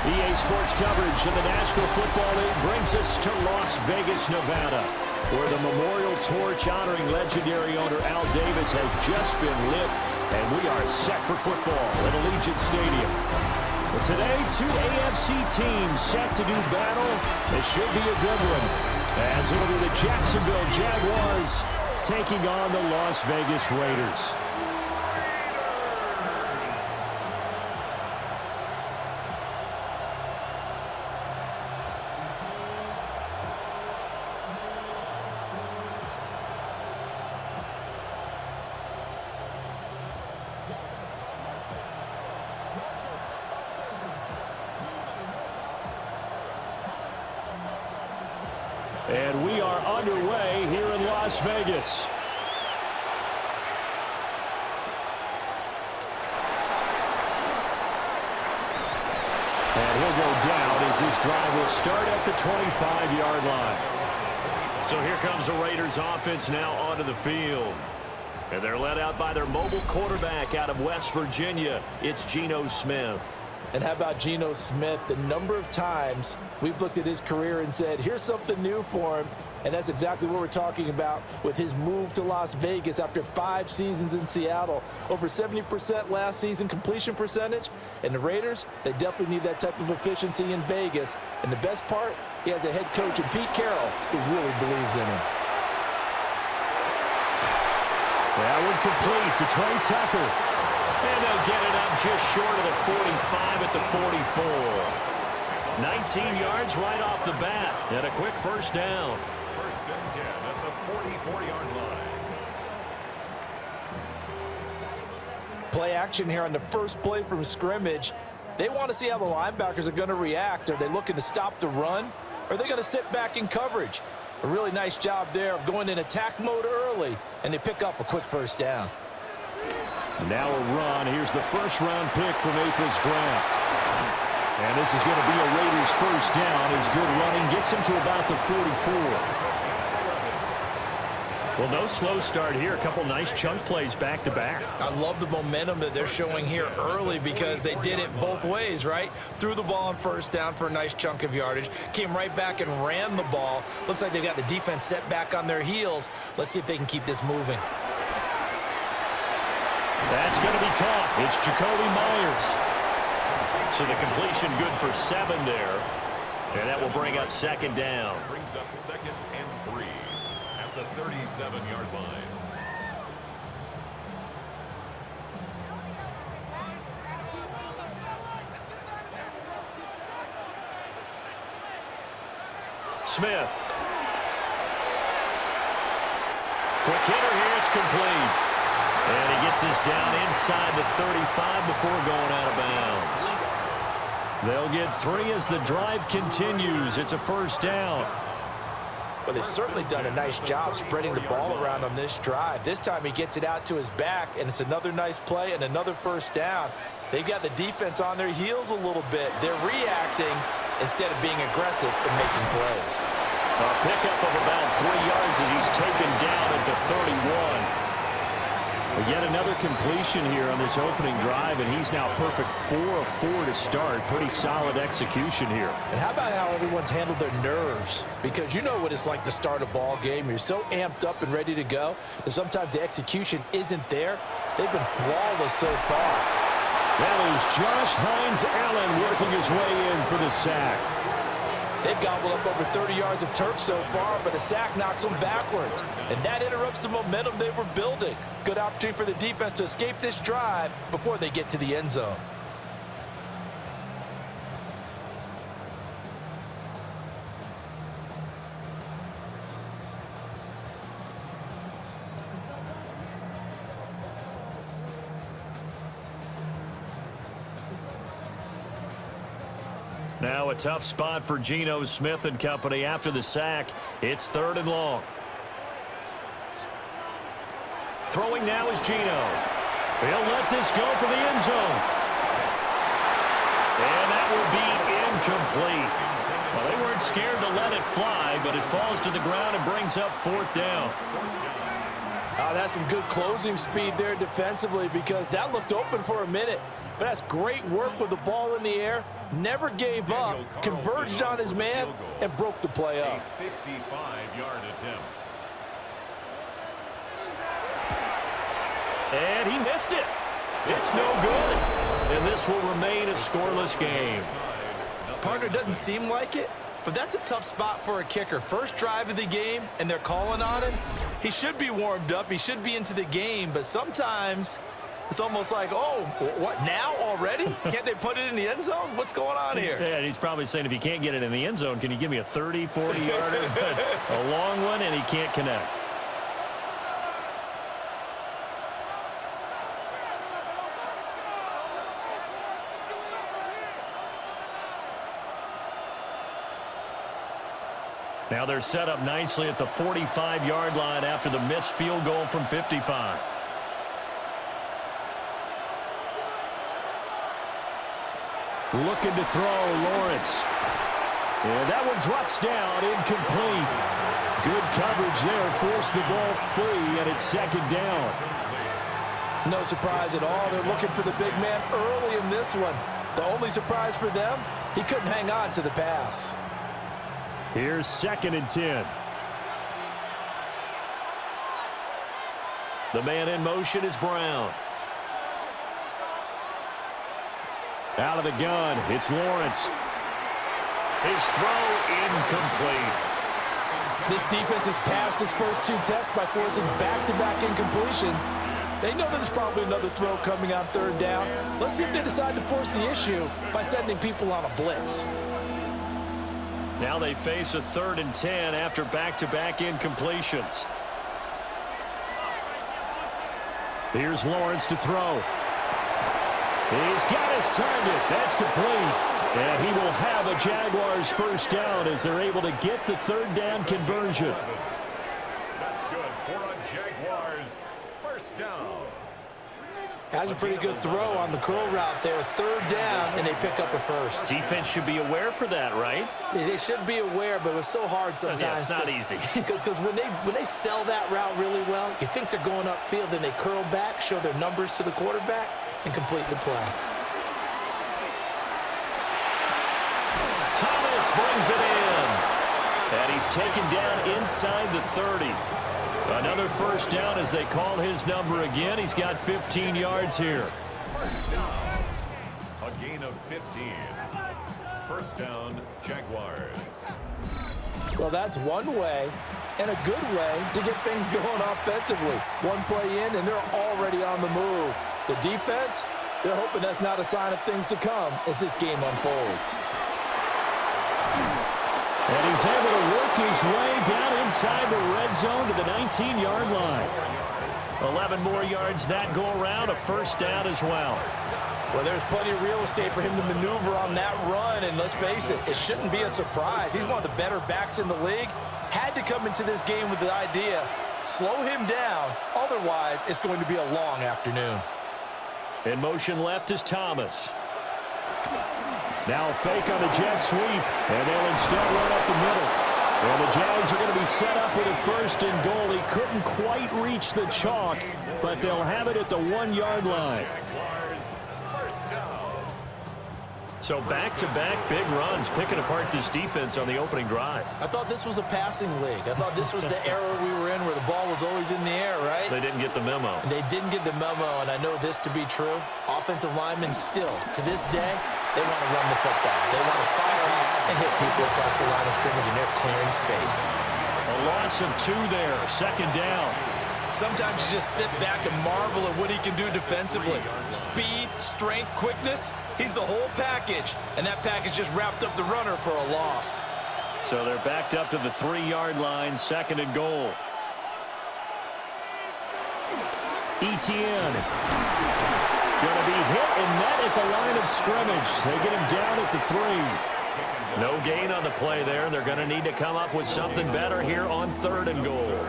EA Sports coverage of the National Football League brings us to Las Vegas, Nevada, where the memorial torch honoring legendary owner Al Davis has just been lit, and we are set for football at Allegiant Stadium. But today, two AFC teams set to do battle. It should be a good one, as it'll be the Jacksonville Jaguars taking on the Las Vegas Raiders. And we are underway here in Las Vegas. And he'll go down as this drive will start at the 25-yard line. So here comes the Raiders offense now onto the field. And they're led out by their mobile quarterback out of West Virginia. It's Geno Smith. And how about Geno Smith? The number of times we've looked at his career and said, here's something new for him. And that's exactly what we're talking about with his move to Las Vegas after 5 seasons in Seattle. Over 70% last season completion percentage. And the Raiders, they definitely need that type of efficiency in Vegas. And the best part, he has a head coach in Pete Carroll who really believes in him. That one complete to Trey Tucker. And they'll get it up just short of the 45 at the 44. 19 yards right off the bat. And a quick first down. First and 10 at the 44-yard line. Play action here on the first play from scrimmage. They want to see how the linebackers are going to react. Are they looking to stop the run? Or are they going to sit back in coverage? A really nice job there of going in attack mode early, and they pick up a quick first down. Now a run. Here's the first-round pick from April's draft. And this is going to be a Raiders first down. His good running gets him to about the 44. Well, no slow start here. A couple nice chunk plays back-to-back. I love the momentum that they're showing here early because they did it both ways, right? Threw the ball on first down for a nice chunk of yardage. Came right back and ran the ball. Looks like they've got the defense set back on their heels. Let's see if they can keep this moving. That's going to be caught. It's Jacoby Myers. So the completion good for 7 there. And that will bring up second down. Brings up second and 3 at the 37-yard line. Smith. Quick hitter here. It's complete. And he gets this down inside the 35 before going out of bounds. They'll get 3 as the drive continues. It's a first down. Well, they've certainly done a nice job spreading the ball around on this drive. This time he gets it out to his back, and it's another nice play and another first down. They've got the defense on their heels a little bit. They're reacting instead of being aggressive and making plays. A pickup of about 3 yards as he's taken down at the 31. Yet another completion here on this opening drive, and he's now perfect 4 of 4 to start. Pretty solid execution here. And how about how everyone's handled their nerves? Because you know what it's like to start a ball game. You're so amped up and ready to go, and sometimes the execution isn't there. They've been flawless so far. That is Josh Hines-Allen working his way in for the sack. They've gobbled up over 30 yards of turf so far, but a sack knocks them backwards. And that interrupts the momentum they were building. Good opportunity for the defense to escape this drive before they get to the end zone. Now a tough spot for Geno Smith and company after the sack. It's 3rd and long. Throwing now is Geno. He'll let this go for the end zone. And that will be incomplete. Well, they weren't scared to let it fly, but it falls to the ground and brings up 4th down. Oh, that's some good closing speed there defensively because that looked open for a minute. But that's great work with the ball in the air. Never gave up, converged on his man, and broke the play up. A 55-yard attempt. And he missed it. It's no good. And this will remain a scoreless game. Partner, doesn't seem like it, but that's a tough spot for a kicker. First drive of the game, and they're calling on him. He should be warmed up. He should be into the game, but sometimes it's almost like, oh, what, now already? Can't they put it in the end zone? What's going on here? Yeah, he's probably saying, if you can't get it in the end zone, can you give me a 30, 40-yarder? A long one, and he can't connect. Now they're set up nicely at the 45-yard line after the missed field goal from 55. Looking to throw, Lawrence. And that one drops down, incomplete. Good coverage there, forced the ball free, and it's second down. No surprise at all. They're looking for the big man early in this one. The only surprise for them, he couldn't hang on to the pass. Here's 2nd and 10. The man in motion is Brown. Out of the gun, it's Lawrence. His throw incomplete. This defense has passed its first 2 tests by forcing back-to-back incompletions. They know there's probably another throw coming on 3rd down. Let's see if they decide to force the issue by sending people on a blitz. Now they face a 3rd and 10 after back-to-back incompletions. Here's Lawrence to throw. He's got his target. That's complete. And he will have a Jaguars first down as they're able to get the 3rd down conversion. That's good for a Jaguars first down. That's a pretty good throw on the curl route there. 3rd down, and they pick up a first. Defense should be aware for that, right? They should be aware, but it was so hard sometimes. Yeah, it's not easy. Because when they sell that route really well, you think they're going upfield, then they curl back, show their numbers to the quarterback, and complete the play. Thomas brings it in. And he's taken down inside the 30. Another first down as they call his number again. He's got 15 yards here. First down. A gain of 15. First down, Jaguars. Well, that's one way and a good way to get things going offensively. One play in, and they're already on the move. The defense, they're hoping that's not a sign of things to come as this game unfolds. And he's able to work his way down inside the red zone to the 19-yard line. 11 more yards that go around, a first down as well. Well, there's plenty of real estate for him to maneuver on that run, and let's face it, it shouldn't be a surprise. He's one of the better backs in the league. Had to come into this game with the idea, slow him down, otherwise it's going to be a long afternoon. In motion left is Thomas. Now a fake on a jet sweep, and they'll instead run up the middle. And the Jags are going to be set up with a 1st and goal. He couldn't quite reach the chalk, but they'll have it at the 1-yard line. So back-to-back big runs, picking apart this defense on the opening drive. I thought this was a passing league. I thought this was the era we were in where the ball was always in the air, right? They didn't get the memo. And they didn't get the memo, and I know this to be true. Offensive linemen still, to this day, they want to run the football. They want to fire out and hit people across the line of scrimmage, and they're clearing space. A loss of 2 there, 2nd down. Sometimes you just sit back and marvel at what he can do defensively. Speed, strength, quickness, he's the whole package. And that package just wrapped up the runner for a loss. So they're backed up to the 3-yard line, 2nd and goal. Etienne. Going to be hit and met at the line of scrimmage. They get him down at the 3. No gain on the play there. They're going to need to come up with something better here on 3rd and goal.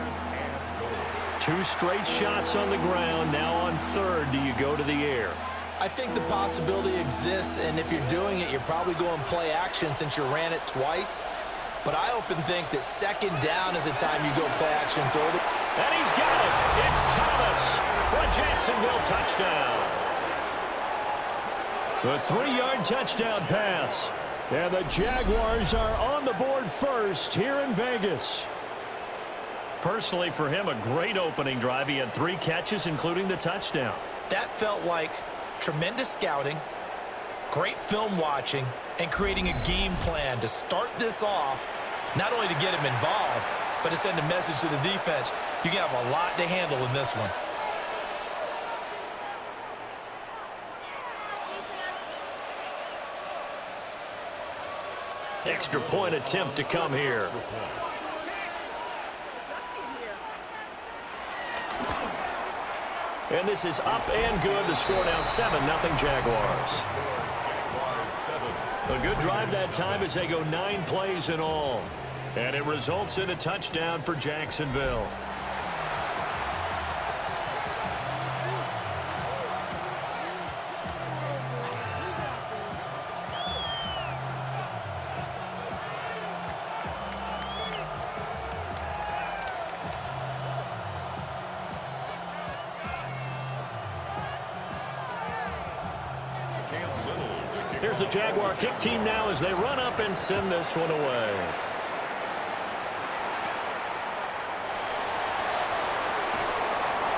2 straight shots on the ground. Now on 3rd, do you go to the air? I think the possibility exists, and if you're doing it, you're probably going play action since you ran it twice. But I often think that 2nd down is the time you go play action and throw the And he's got it. It's Thomas for a Jacksonville touchdown. The 3-yard touchdown pass. And the Jaguars are on the board first here in Vegas. Personally, for him, a great opening drive. He had 3 catches, including the touchdown. That felt like tremendous scouting, great film watching, and creating a game plan to start this off, not only to get him involved, but to send a message to the defense. You can have a lot to handle in this one. Extra point attempt to come here. And this is up and good. The score now 7-0 Jaguars. A good drive that time as they go 9 plays in all. And it results in a touchdown for Jacksonville. Here's the Jaguar kick team now as they run up and send this one away.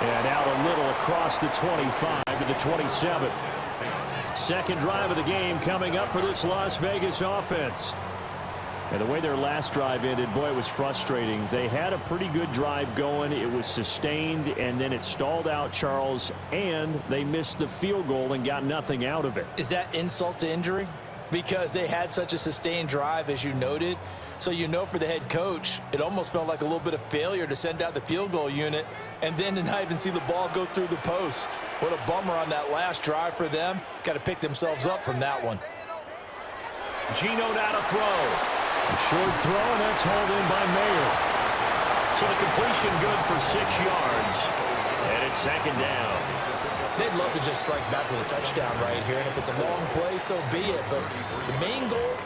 And out a little across the 25 to the 27. Second drive of the game coming up for this Las Vegas offense. And the way their last drive ended, boy, it was frustrating. They had a pretty good drive going. It was sustained, and then it stalled out, Charles, and they missed the field goal and got nothing out of it. Is that insult to injury? Because they had such a sustained drive, as you noted. So you know for the head coach, it almost felt like a little bit of failure to send out the field goal unit and then to not even see the ball go through the post. What a bummer on that last drive for them. Got to pick themselves up from that one. Geno now to throw. A short throw, and that's hauled in by Mayer. So the completion good for 6 yards. And it's second down. They'd love to just strike back with a touchdown right here, and if it's a long play, so be it. But the main goal,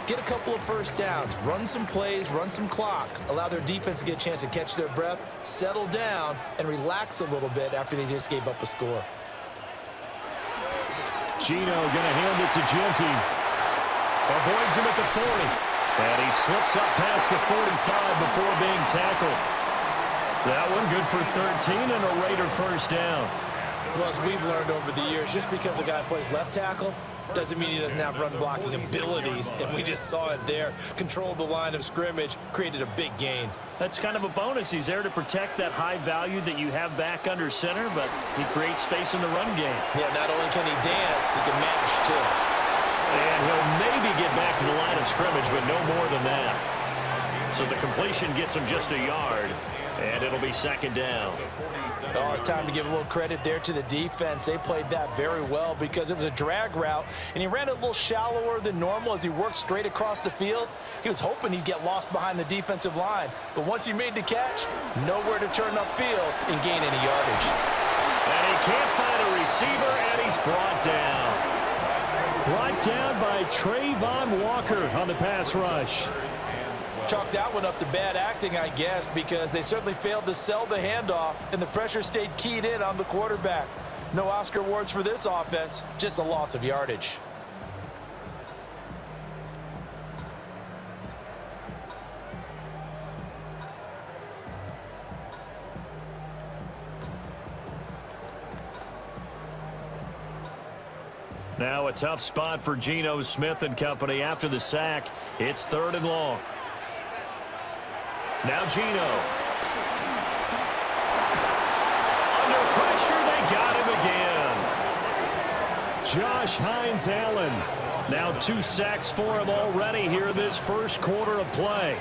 get a couple of first downs, run some plays, run some clock, allow their defense to get a chance to catch their breath, settle down, and relax a little bit after they just gave up a score. Geno going to hand it to Genty. Avoids him at the 40. And he slips up past the 45 before being tackled. That one good for 13 and a Raider first down. Well, as we've learned over the years, just because a guy plays left tackle doesn't mean he doesn't have run blocking abilities. And we just saw it there. Controlled the line of scrimmage, created a big gain. That's kind of a bonus. He's there to protect that high value that you have back under center, but he creates space in the run game. Yeah, not only can he dance, he can mash too. And he'll maybe get back to the line of scrimmage, but no more than that. So the completion gets him just a yard, and it'll be second down. Oh, it's time to give a little credit there to the defense. They played that very well because it was a drag route, and he ran a little shallower than normal as he worked straight across the field. He was hoping he'd get lost behind the defensive line, but once he made the catch, nowhere to turn upfield and gain any yardage. And he can't find a receiver, and he's brought down. Brought down by Trayvon Walker on the pass rush. Chalk that one up to bad acting, I guess, because they certainly failed to sell the handoff, and the pressure stayed keyed in on the quarterback. No Oscar awards for this offense, just a loss of yardage. Now a tough spot for Geno Smith and company after the sack. It's 3rd and long. Now Geno. Under pressure, they got him again. Josh Hines-Allen. Now 2 sacks for him already here in this first quarter of play.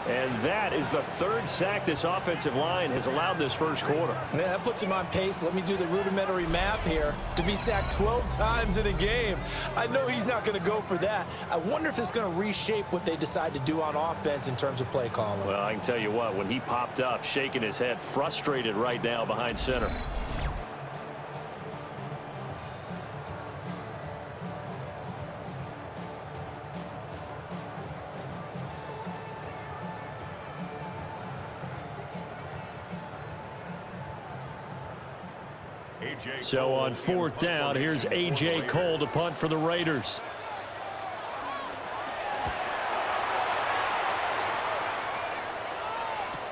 And that is the 3rd sack this offensive line has allowed this first quarter. Yeah, that puts him on pace. Let me do the rudimentary math here. To be sacked 12 times in a game. I know he's not going to go for that. I wonder if it's going to reshape what they decide to do on offense in terms of play calling. Well, I can tell you what, when he popped up, shaking his head, frustrated right now behind center. So on 4th down, here's A.J. Cole to punt for the Raiders.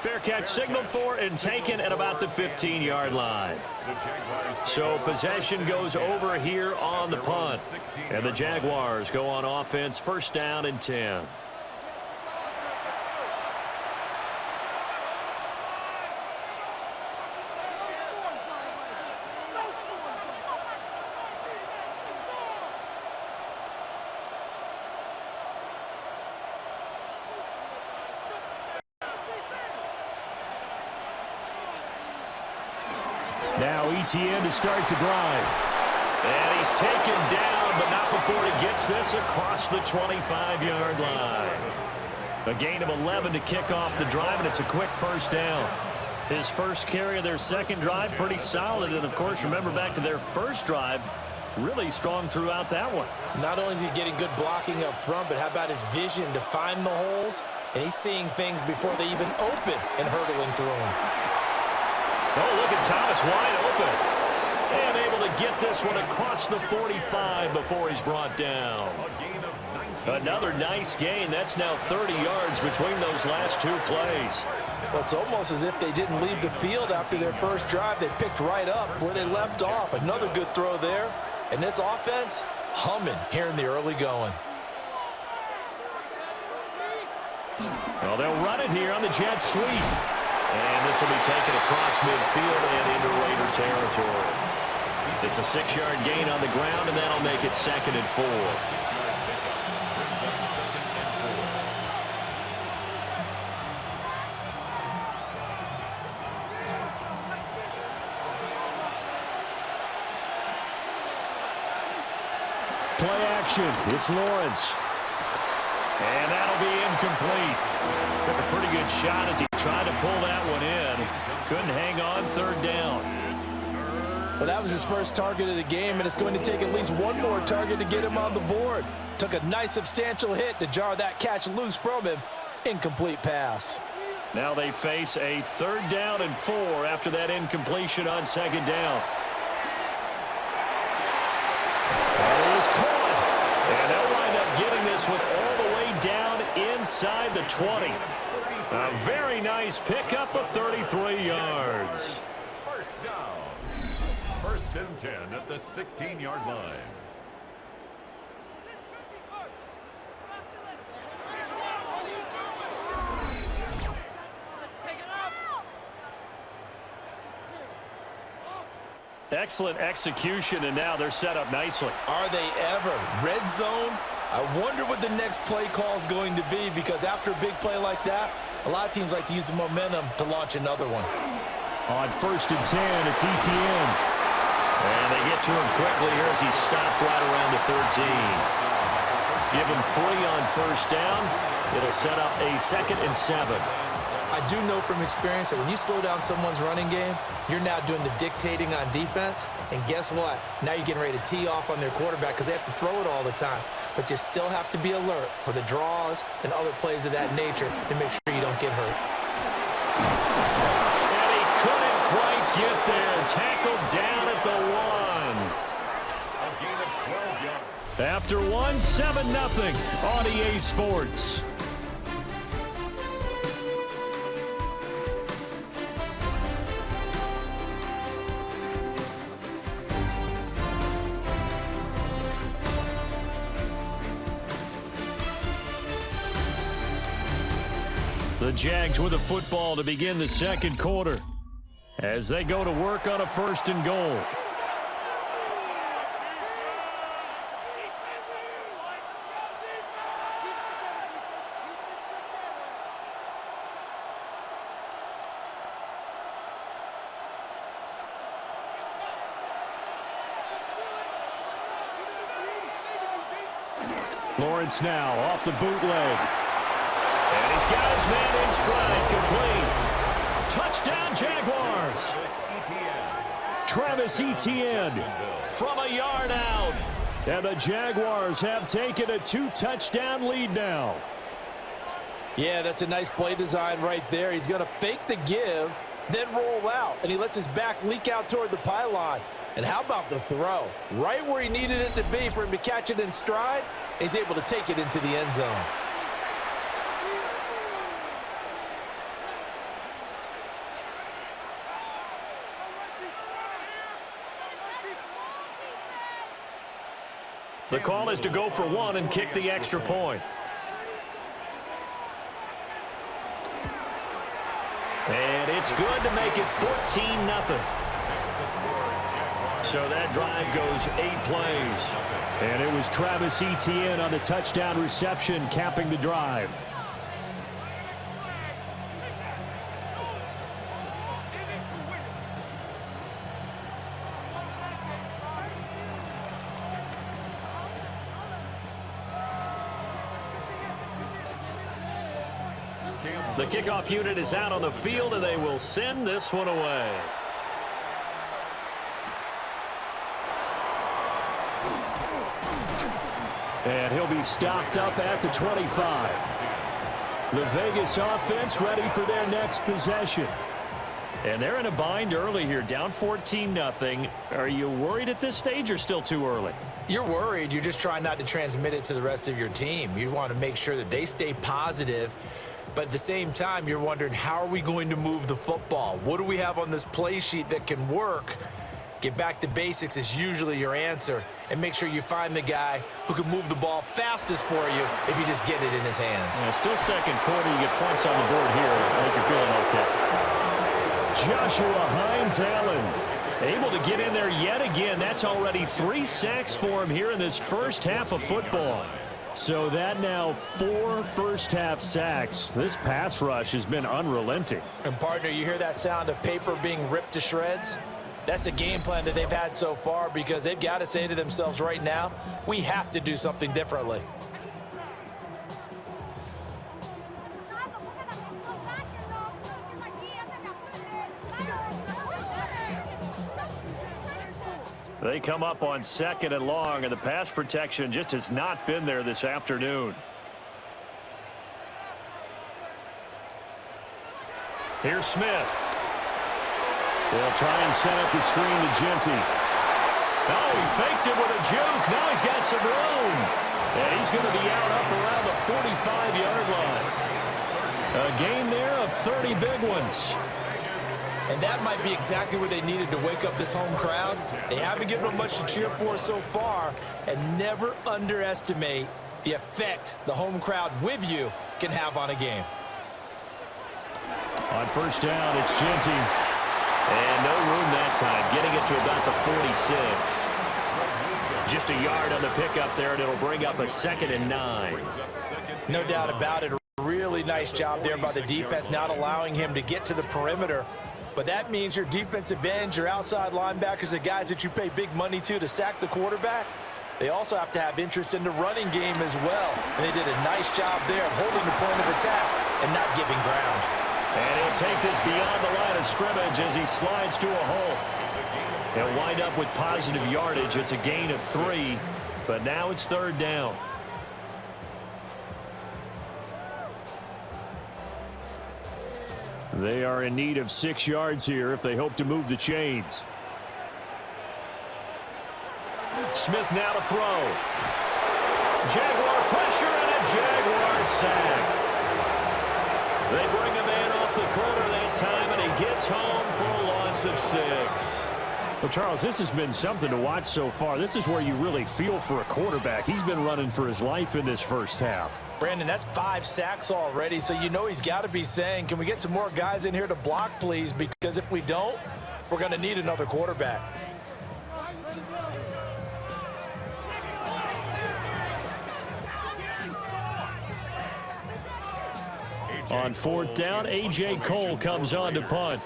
Fair catch signaled for and taken at about the 15-yard line. So possession goes over here on the punt. And the Jaguars go on offense, 1st down and 10. Now ETN to start the drive. And he's taken down, but not before he gets this across the 25-yard line. A gain of 11 to kick off the drive, and it's a quick 1st down. His first carry of their 2nd drive, pretty solid. And, of course, remember back to their 1st drive, really strong throughout that one. Not only is he getting good blocking up front, but how about his vision to find the holes? And he's seeing things before they even open and hurtling through them. Oh, look at Thomas wide open. And able to get this one across the 45 before he's brought down. Another nice gain. That's now 30 yards between those last 2 plays. Well, it's almost as if they didn't leave the field after their first drive. They picked right up where they left off. Another good throw there. And this offense, humming here in the early going. Well, they'll run it here on the jet sweep. And this will be taken across midfield and into Raider territory. It's a 6-yard gain on the ground, and that'll make it 2nd and 4. Play action. It's Lawrence. And that'll be incomplete. Took a pretty good shot as he tried to pull that one in. Couldn't hang on 3rd down. Well, that was his first target of the game, and it's going to take at least one more target to get him on the board. Took a nice substantial hit to jar that catch loose from him. Incomplete pass. Now they face a 3rd down and 4 after that incompletion on 2nd down. That is caught. And they'll wind up getting this one all the way down inside the 20. A very nice pickup of 33 yards. 1st down. 1st and 10 at the 16-yard line. Excellent execution, and now they're set up nicely. Are they ever? Red zone? I wonder what the next play call is going to be, because after a big play like that, a lot of teams like to use the momentum to launch another one. On 1st and 10, it's ETN. And they get to him quickly here as he stopped right around the 13. Give him 3 on 1st down. It'll set up a 2nd and 7. I do know from experience that when you slow down someone's running game, you're now doing the dictating on defense. And guess what? Now you're getting ready to tee off on their quarterback because they have to throw it all the time. But you still have to be alert for the draws and other plays of that nature to make sure you don't get hurt. And he couldn't quite get there. Tackled down at the 1. A gain of 12 yards. After 1, 7-0 on EA Sports. The Jags with a football to begin the 2nd quarter as they go to work on a 1st and goal. Lawrence now off the bootleg. And he's got his man in stride, complete. Touchdown, Jaguars. Travis Etienne from a yard out. And the Jaguars have taken a 2-touchdown lead now. Yeah, that's a nice play design right there. He's going to fake the give, then roll out. And he lets his back leak out toward the pylon. And how about the throw? Right where he needed it to be for him to catch it in stride, he's able to take it into the end zone. The call is to go for one and kick the extra point. And it's good to make it 14-0. So that drive goes 8 plays. And it was Travis Etienne on the touchdown reception capping the drive. The kickoff unit is out on the field, and they will send this one away. And he'll be stopped up at the 25. The Vegas offense ready for their next possession. And they're in a bind early here, down 14-0. Are you worried at this stage or still too early? You're worried. You're just trying not to transmit it to the rest of your team. You want to make sure that they stay positive. But at the same time, you're wondering, how are we going to move the football? What do we have on this play sheet that can work? Get back to basics is usually your answer. And make sure you find the guy who can move the ball fastest for you if you just get it in his hands. Yeah, still second quarter. You get points on the board here. I think you're feeling okay. Joshua Hines-Allen able to get in there yet again. That's already 3 sacks for him here in this first half of football. So that now 4 first-half sacks. This pass rush has been unrelenting. And, partner, you hear that sound of paper being ripped to shreds? That's a game plan that they've had so far because they've got to say to themselves right now, we have to do something differently. They come up on 2nd and long, and the pass protection just has not been there this afternoon. Here's Smith. They'll try and set up the screen to Genty. Oh, he faked it with a juke. Now he's got some room. And he's going to be out up around the 45-yard line. A gain there of 30 big ones. And that might be exactly what they needed to wake up this home crowd. They haven't given them much to cheer for so far. And never underestimate the effect the home crowd with you can have on a game. On first down, it's Genty. And no room that time, getting it to about the 46. Just a yard on the pickup there, and it'll bring up a 2nd and 9. No doubt about it. A really nice job there by the defense, not allowing him to get to the perimeter. But that means your defensive ends, your outside linebackers, the guys that you pay big money to sack the quarterback, they also have to have interest in the running game as well. And they did a nice job there of holding the point of attack and not giving ground. And he'll take this beyond the line of scrimmage as he slides to a hole. He'll wind up with positive yardage. It's a gain of 3, but now it's 3rd down. They are in need of 6 yards here if they hope to move the chains. Smith now to throw. Jaguar pressure and a Jaguar sack. They bring a man off the corner that time, and he gets home for a loss of 6. Well, Charles, this has been something to watch so far. This is where you really feel for a quarterback. He's been running for his life in this first half. Brandon, that's 5 sacks already, so you know he's got to be saying, can we get some more guys in here to block, please? Because if we don't, we're going to need another quarterback. On 4th down, A.J. Cole comes on to punt.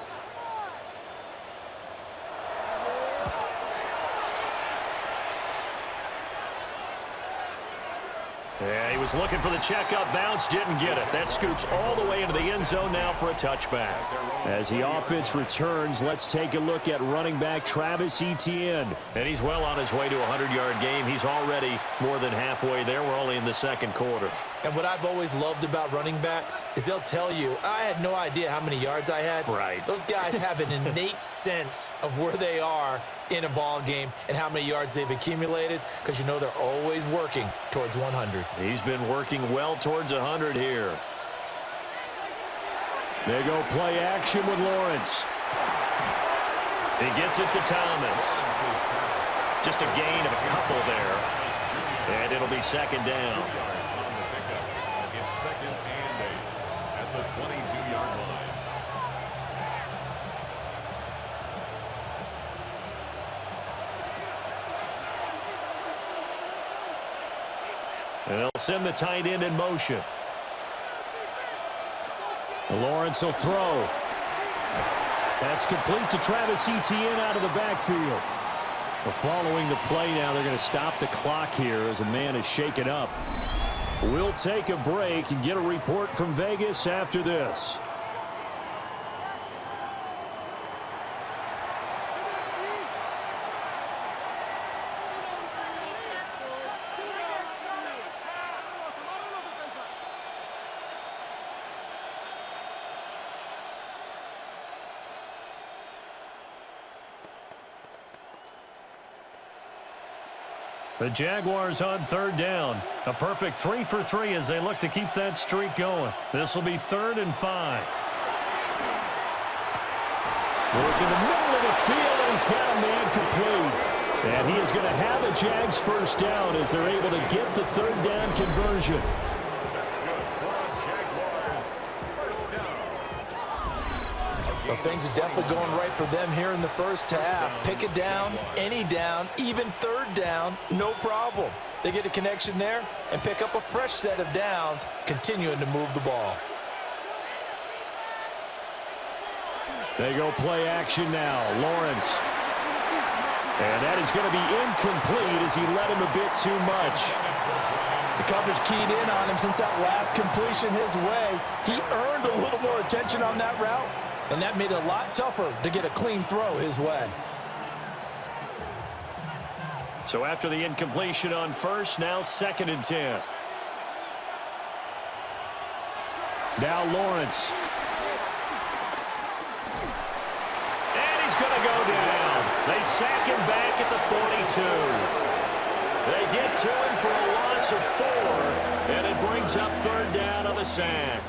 Yeah, he was looking for the checkup bounce, didn't get it. That scoots all the way into the end zone now for a touchback. As the offense returns, let's take a look at running back Travis Etienne. And he's well on his way to a 100-yard game. He's already more than halfway there. We're only in the 2nd quarter. And what I've always loved about running backs is they'll tell you, I had no idea how many yards I had. Right. Those guys have an innate sense of where they are in a ball game and how many yards they've accumulated, because you know they're always working towards 100. He's been working well towards 100 here. They go play action with Lawrence. He gets it to Thomas. Just a gain of a couple there. And it'll be second down. It's second and 8 at the 22-yard line. And they'll send the tight end in motion. Lawrence will throw. That's complete to Travis Etienne out of the backfield. Well, following the play now, they're going to stop the clock here as a man is shaken up. We'll take a break and get a report from Vegas after this. The Jaguars on third down. A perfect 3 for 3 as they look to keep that streak going. This will be 3rd and 5. Work in the middle of the field, and he's got a man complete. And he is going to have a Jags first down as they're able to get the 3rd down conversion. That's good for the Jaguars. First down. Well, things are definitely going right for them here in the first half. Pick it down, any down, even 3rd down, no problem. They get a connection there and pick up a fresh set of downs, continuing to move the ball. They go play action now. Lawrence. And that is going to be incomplete as he led him a bit too much. The coverage keyed in on him since that last completion his way. He earned a little more attention on that route, and that made it a lot tougher to get a clean throw his way. So after the incompletion on first, now 2nd and 10. Now Lawrence. And he's going to go down. They sack him back at the 42. They get to him for a loss of 4, and it brings up 3rd down on the sack.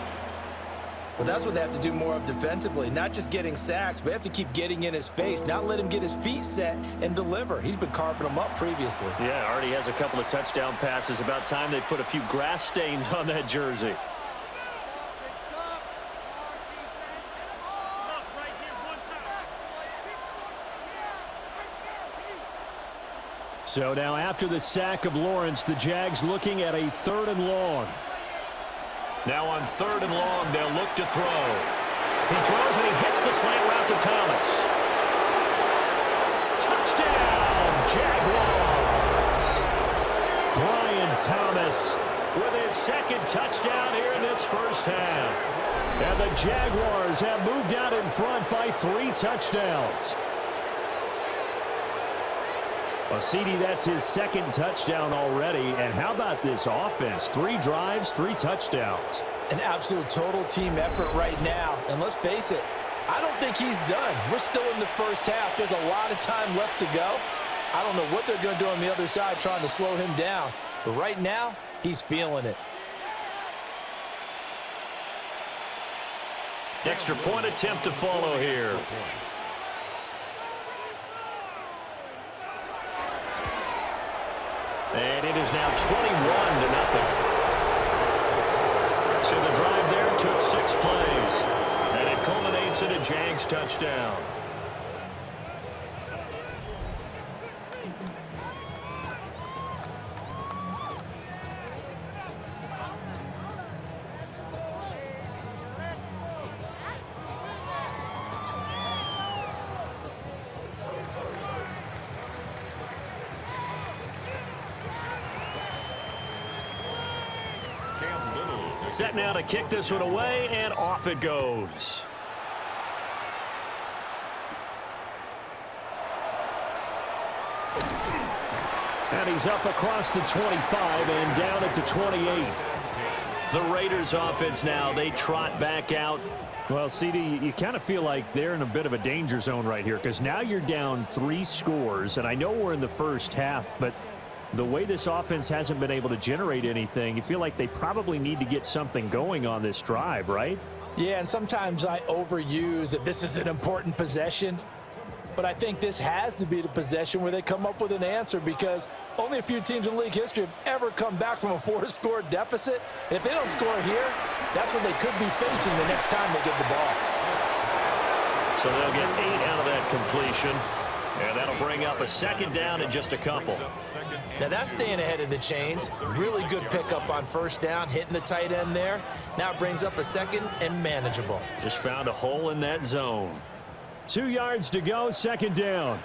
Well, that's what they have to do more of defensively, not just getting sacks, but they have to keep getting in his face, not let him get his feet set and deliver. He's been carving them up previously. Yeah, already has a couple of touchdown passes. About time they put a few grass stains on that jersey. So now after the sack of Lawrence, the Jags looking at a 3rd and long. Now on 3rd and long, they'll look to throw. He throws and he hits the slant route to Thomas. Touchdown, Jaguars! Brian Thomas with his 2nd touchdown here in this first half. And the Jaguars have moved out in front by 3 touchdowns. Well, CD, that's his 2nd touchdown already. And how about this offense? 3 drives, 3 touchdowns. An absolute total team effort right now. And let's face it, I don't think he's done. We're still in the first half. There's a lot of time left to go. I don't know what they're going to do on the other side trying to slow him down. But right now, he's feeling it. Extra point attempt to follow here. And it is now 21-0. So the drive there took 6 plays. And it culminates in a Jags touchdown. Set now to kick this one away, and off it goes. And he's up across the 25 and down at the 28. The Raiders offense now, they trot back out. Well, CD, you kind of feel like they're in a bit of a danger zone right here because now you're down 3 scores, and I know we're in the first half, but the way this offense hasn't been able to generate anything, you feel like they probably need to get something going on this drive, right? Yeah, and sometimes I overuse that this is an important possession, but I think this has to be the possession where they come up with an answer because only a few teams in league history have ever come back from a 4-score deficit. And if they don't score here, that's what they could be facing the next time they get the ball. So they'll get 8 out of that completion. And that'll bring up a second down in just a couple. Now that's staying ahead of the chains. Really good pickup on first down, hitting the tight end there. Now it brings up a second and manageable. Just found a hole in that zone. 2 yards to go, second down.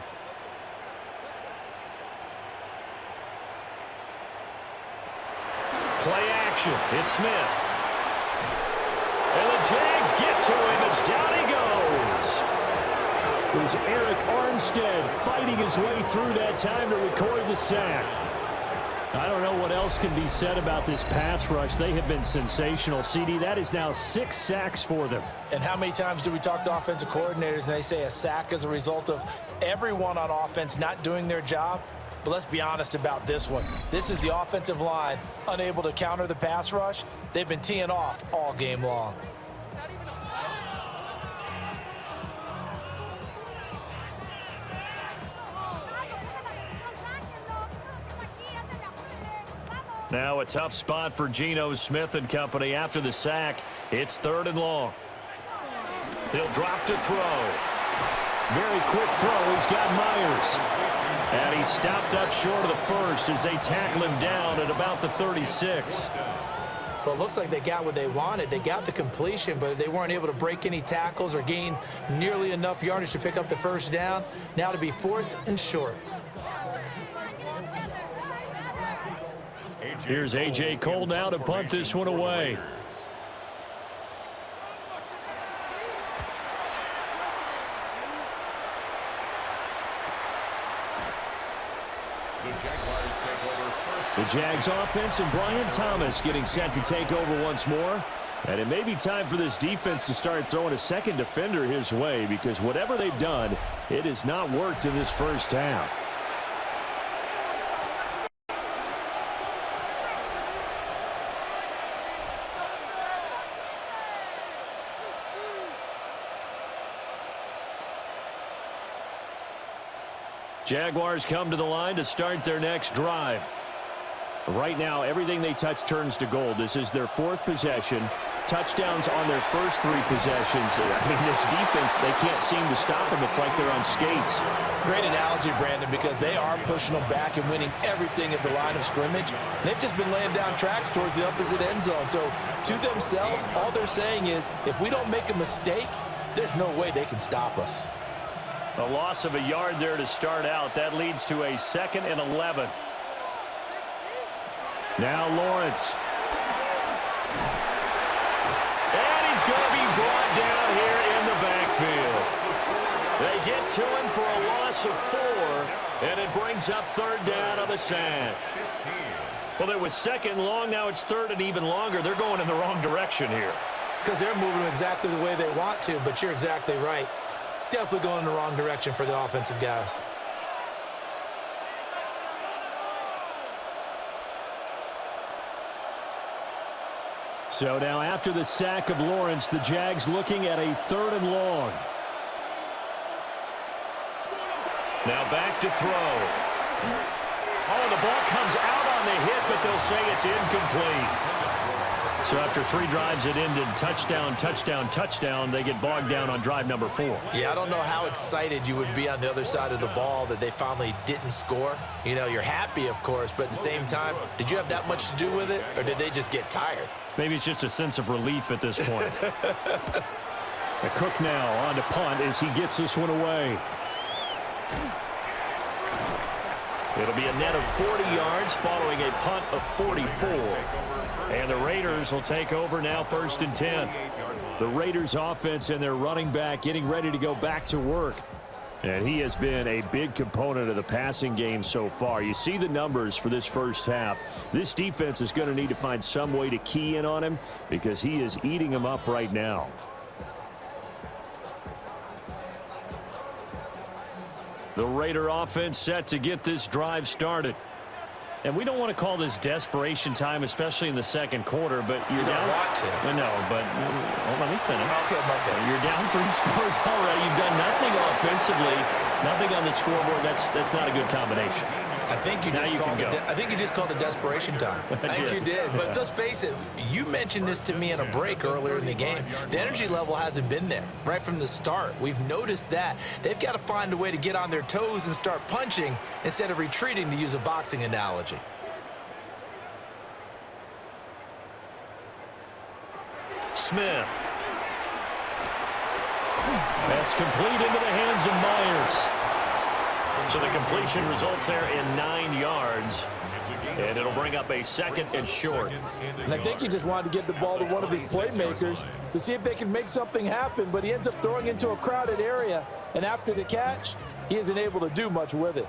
Play action. It's Smith. And the Jags get to him as down he goes. It was Eric Armstead fighting his way through that time to record the sack. I don't know what else can be said about this pass rush. They have been sensational. CD, that is now 6 sacks for them. And how many times do we talk to offensive coordinators and they say a sack is a result of everyone on offense not doing their job? But let's be honest about this one. This is the offensive line unable to counter the pass rush. They've been teeing off all game long. Now a tough spot for Geno Smith and company after the sack. It's 3rd and long. He'll drop to throw. Very quick throw. He's got Myers. And he stopped up short of the first as they tackle him down at about the 36. Well, it looks like they got what they wanted. They got the completion, but they weren't able to break any tackles or gain nearly enough yardage to pick up the first down. Now to be 4th and short. Here's A.J. Cole now to punt this one away. The Jags offense and Brian Thomas getting set to take over once more. And it may be time for this defense to start throwing a second defender his way because whatever they've done, it has not worked in this first half. Jaguars come to the line to start their next drive. Right now, everything they touch turns to gold. This is their 4th possession. Touchdowns on their first 3 possessions. I mean, this defense, they can't seem to stop them. It's like they're on skates. Great analogy, Brandon, because they are pushing them back and winning everything at the line of scrimmage. They've just been laying down tracks towards the opposite end zone. So to themselves, all they're saying is, if we don't make a mistake, there's no way they can stop us. A loss of a yard there to start out. That leads to a 2nd and 11. Now Lawrence. And he's going to be brought down here in the backfield. They get to him for a loss of 4, and it brings up 3rd down on the sack. Well, it was 2nd and long. Now it's 3rd and even longer. They're going in the wrong direction here. Because they're moving exactly the way they want to, but you're exactly right. Definitely going in the wrong direction for the offensive guys. So now after the sack of Lawrence, the Jags looking at a 3rd and long. Now back to throw. Oh, the ball comes out on the hit, but they'll say it's incomplete. So after 3 drives that ended touchdown, touchdown, touchdown, they get bogged down on drive number 4. Yeah, I don't know how excited you would be on the other side of the ball that they finally didn't score. You know, you're happy, of course, but at the same time, did you have that much to do with it, or did they just get tired? Maybe it's just a sense of relief at this point. A Cook now on to punt as he gets this one away. It'll be a net of 40 yards following a punt of 44. And the Raiders will take over now 1st and 10. The Raiders offense and their running back getting ready to go back to work. And he has been a big component of the passing game so far. You see the numbers for this first half. This defense is going to need to find some way to key in on him because he is eating them up right now. The Raider offense set to get this drive started. And we don't want to call this desperation time, especially in the second quarter, but you're down. Want to. No, but let me finish. Okay. You're down 3 scores already. You've done nothing offensively, nothing on the scoreboard. That's not a good combination. I think you just called it desperation time. I think you did. But let's face it, you mentioned this to me in a break earlier in the game. The energy level hasn't been there right from the start. We've noticed that. They've got to find a way to get on their toes and start punching instead of retreating, to use a boxing analogy. Smith. That's complete into the hands of Myers. So the completion results there in 9 yards. And it'll bring up a 2nd and short. And I think he just wanted to give the ball to one of his playmakers to see if they can make something happen, but he ends up throwing into a crowded area. And after the catch, he isn't able to do much with it.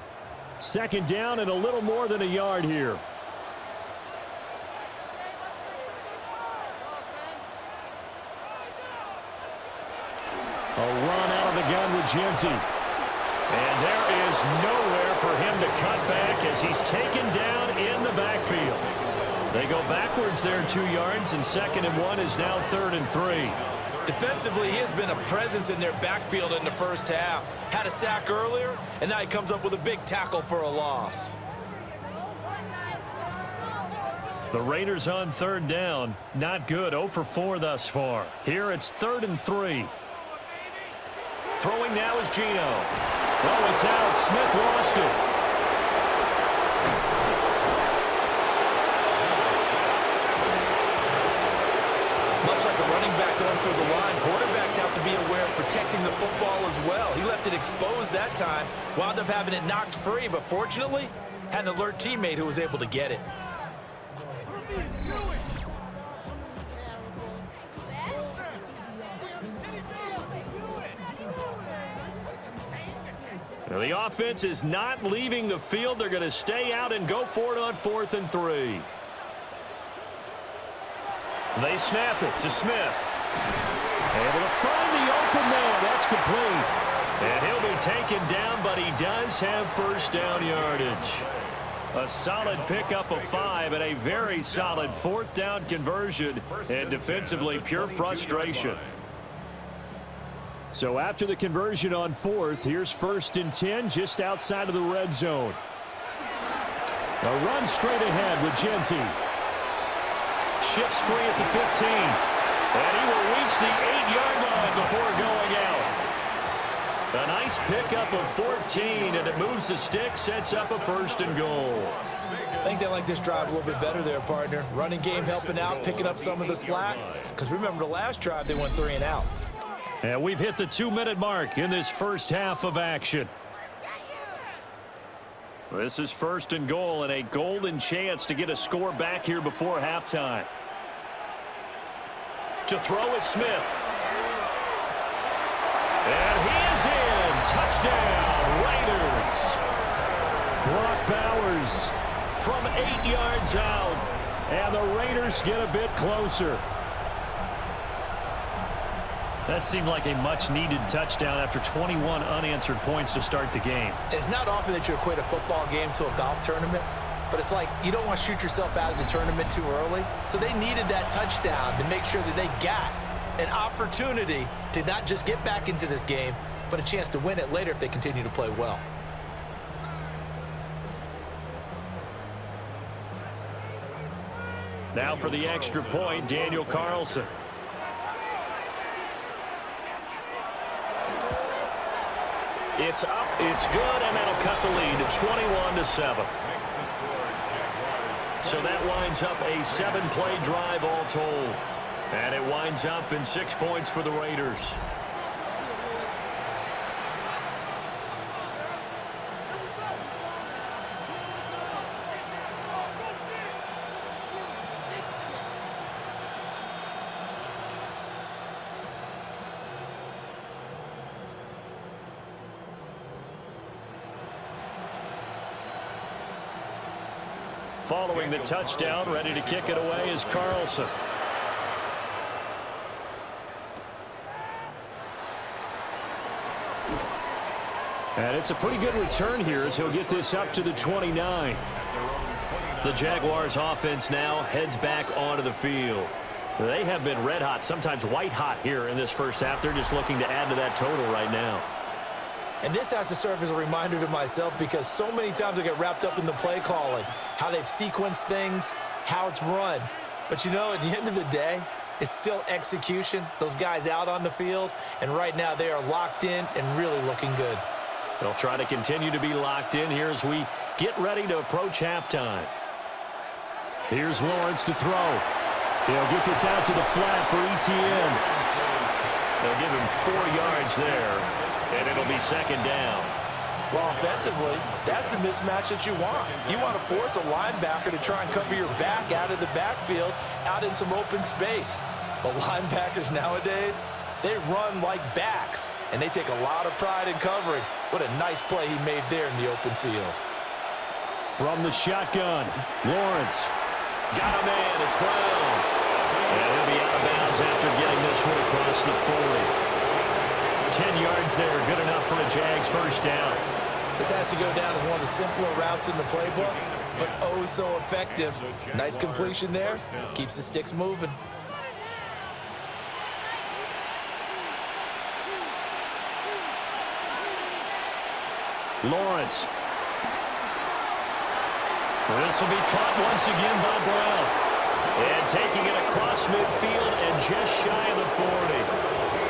2nd down and a little more than a yard here. A run out of the gun with Genty. And there is nowhere for him to cut back as he's taken down in the backfield. They go backwards there 2 yards, and 2nd and 1 is now 3rd and 3. Defensively, he has been a presence in their backfield in the first half. Had a sack earlier, and now he comes up with a big tackle for a loss. The Raiders on 3rd down. Not good. 0 for 4 thus far. Here it's 3rd and 3. Throwing now is Geno. Oh, it's out. Smith lost it. Much like a running back going through the line, quarterbacks have to be aware of protecting the football as well. He left it exposed that time, wound up having it knocked free, but fortunately, had an alert teammate who was able to get it. Now, the offense is not leaving the field. They're going to stay out and go for it on 4th and 3. They snap it to Smith. Able to find the open man. That's complete. And he'll be taken down, but he does have 1st down yardage. A solid pickup of 5 and a very solid 4th down conversion. And defensively, pure frustration. So after the conversion on 4th, here's 1st and 10 just outside of the red zone. A run straight ahead with Genty. Shifts free at the 15. And he will reach the 8-yard line before going out. A nice pickup of 14, and it moves the stick, sets up a 1st and goal. I think they like this drive a little bit better there, partner. Running game helping out, picking up some of the slack. Because remember, the last drive, they went 3 and out. And we've hit the 2-minute mark in this first half of action. This is 1st and goal and a golden chance to get a score back here before halftime. To throw is Smith. And he is in. Touchdown, Raiders. Brock Bowers from 8 yards out. And the Raiders get a bit closer. That seemed like a much-needed touchdown after 21 unanswered points to start the game. It's not often that you equate a football game to a golf tournament, but it's like you don't want to shoot yourself out of the tournament too early. So they needed that touchdown to make sure that they got an opportunity to not just get back into this game, but a chance to win it later if they continue to play well. Now for the extra point, Daniel Carlson. It's up, it's good, and that'll cut the lead to 21-7. So that winds up a 7-play drive all told. And it winds up in 6 points for the Raiders. Following the touchdown, ready to kick it away is Carlson. And it's a pretty good return here as he'll get this up to the 29. The Jaguars offense now heads back onto the field. They have been red hot, sometimes white hot here in this first half. They're just looking to add to that total right now. And this has to serve as a reminder to myself because so many times I get wrapped up in the play calling, how they've sequenced things, how it's run. But, you know, at the end of the day, it's still execution. Those guys out on the field, and right now they are locked in and really looking good. They'll try to continue to be locked in here as we get ready to approach halftime. Here's Lawrence to throw. He'll get this out to the flat for Etienne. They'll give him 4 yards there, and it'll be second down. Well, offensively, that's the mismatch that you want. You want to force a linebacker to try and cover your back out of the backfield, out in some open space. But linebackers nowadays, they run like backs, and they take a lot of pride in covering. What a nice play he made there in the open field. From the shotgun, Lawrence. Got a man, it's Brown. And he'll be out of bounds after getting this one across the 40. 10 yards there, good enough for a Jags first down. This has to go down as one of the simpler routes in the playbook, but oh so effective. Nice completion there, keeps the sticks moving. Lawrence. This will be caught once again by Brown. And taking it across midfield and just shy of the 40.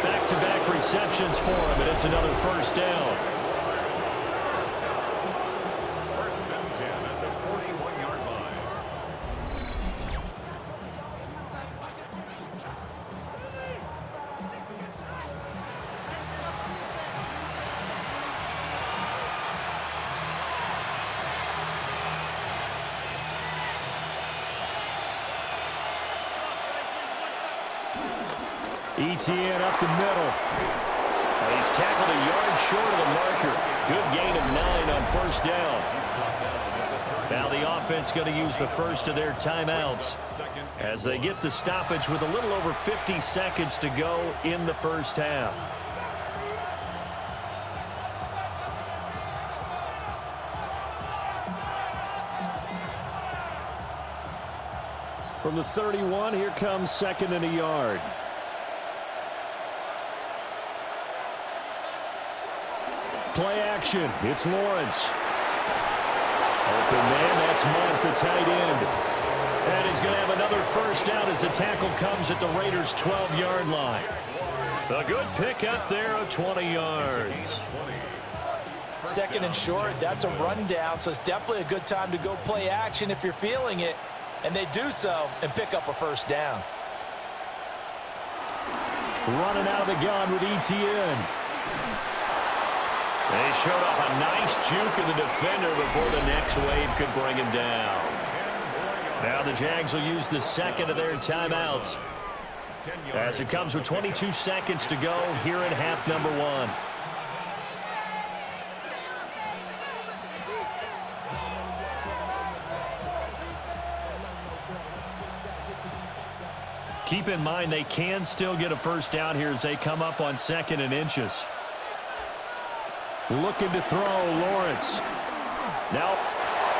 Back-to-back receptions for him, and it's another first down. First and 10 at the 41-yard line. Etienne up the middle. And he's tackled a yard short of the marker. Good gain of 9 on first down. Now the offense going to use the first of their timeouts as they get the stoppage with a little over 50 seconds to go in the first half. From the 31, here comes second and a yard. Play action. It's Lawrence. Open man. That's Monk, the tight end. And he's going to have another first down as the tackle comes at the Raiders' 12-yard line. A good pickup there of 20 yards. Second and short, that's a rundown, so it's definitely a good time to go play action if you're feeling it. And they do so and pick up a first down. Running out of the gun with Etienne. They showed off a nice juke of the defender before the next wave could bring him down. Now the Jags will use the second of their timeouts as it comes with 22 seconds to go here in half number 1. Keep in mind they can still get a first down here as they come up on second and inches. Looking to throw, Lawrence. Now,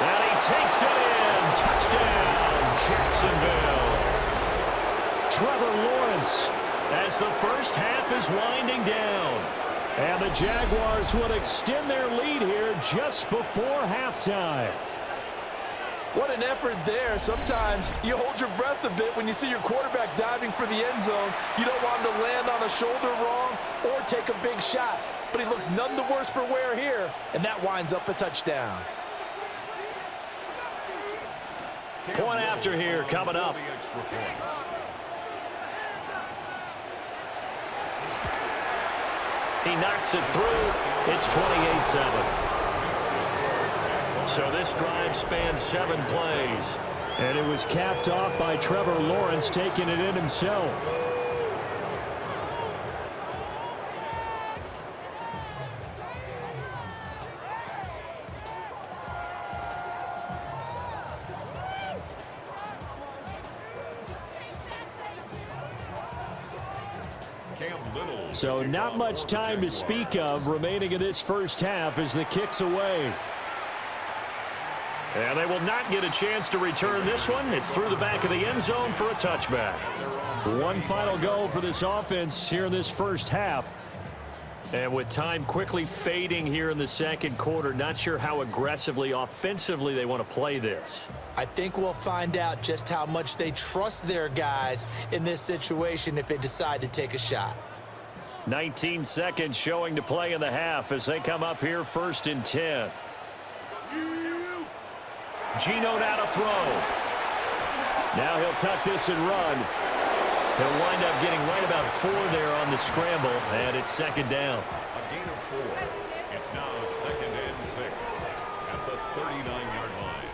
and he takes it in. Touchdown, Jacksonville. Trevor Lawrence as the first half is winding down. And the Jaguars would extend their lead here just before halftime. What an effort there. Sometimes you hold your breath a bit when you see your quarterback diving for the end zone. You don't want him to land on a shoulder wrong or take a big shot. But he looks none the worse for wear here, and that winds up a touchdown. Point after here coming up. He knocks it through. It's 28-7. So this drive spans 7 plays. And it was capped off by Trevor Lawrence taking it in himself. So not much time to speak of remaining in this first half as the kick's away. And they will not get a chance to return this one. It's through the back of the end zone for a touchback. One final go for this offense here in this first half. And with time quickly fading here in the second quarter, not sure how aggressively, offensively they want to play this. I think we'll find out just how much they trust their guys in this situation if they decide to take a shot. 19 seconds showing to play in the half as they come up here 1st and 10. Geno now to throw. Now he'll tuck this and run. He'll wind up getting right about 4 there on the scramble, and it's 2nd down. A gain of 4. It's now 2nd and 6 at the 39-yard line.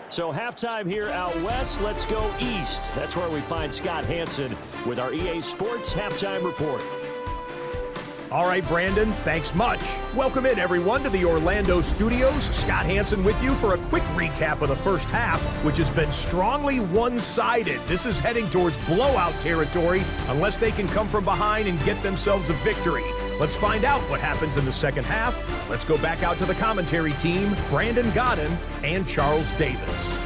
So halftime here out west. Let's go east. That's where we find Scott Hansen with our EA Sports Halftime Report. All right, Brandon, thanks much. Welcome in, everyone, to the Orlando studios. Scott Hansen with you for a quick recap of the first half, which has been strongly one-sided. This is heading towards blowout territory unless they can come from behind and get themselves a victory. Let's find out what happens in the second half. Let's go back out to the commentary team, Brandon Godden and Charles Davis.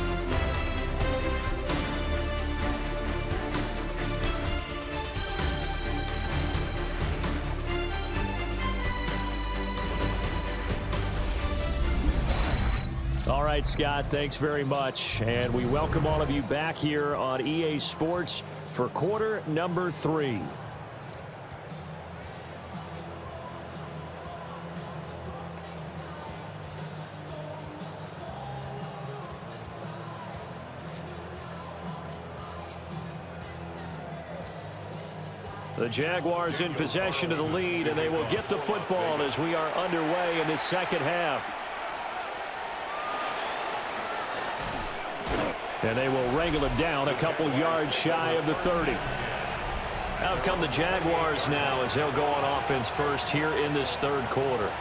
All right, Scott, thanks very much. And we welcome all of you back here on EA Sports for quarter number 3. The Jaguars in possession of the lead, and they will get the football as we are underway in this second half. And they will wrangle him down a couple yards shy of the 30. Out come the Jaguars now as they'll go on offense first here in this third quarter.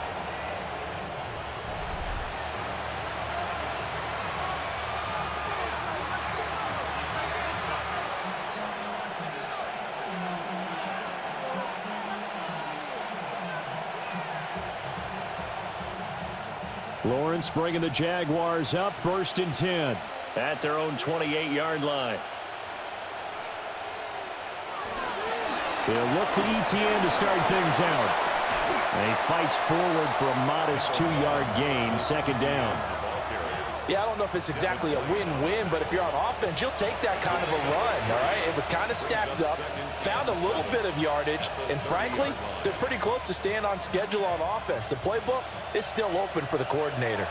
Lawrence bringing the Jaguars up 1st and 10 at their own 28-yard line. They'll look to ETN to start things out. And he fights forward for a modest 2-yard gain, 2nd down. Yeah, I don't know if it's exactly a win-win, but if you're on offense, you'll take that kind of a run, all right? It was kind of stacked up, found a little bit of yardage, and frankly, they're pretty close to staying on schedule on offense. The playbook is still open for the coordinator.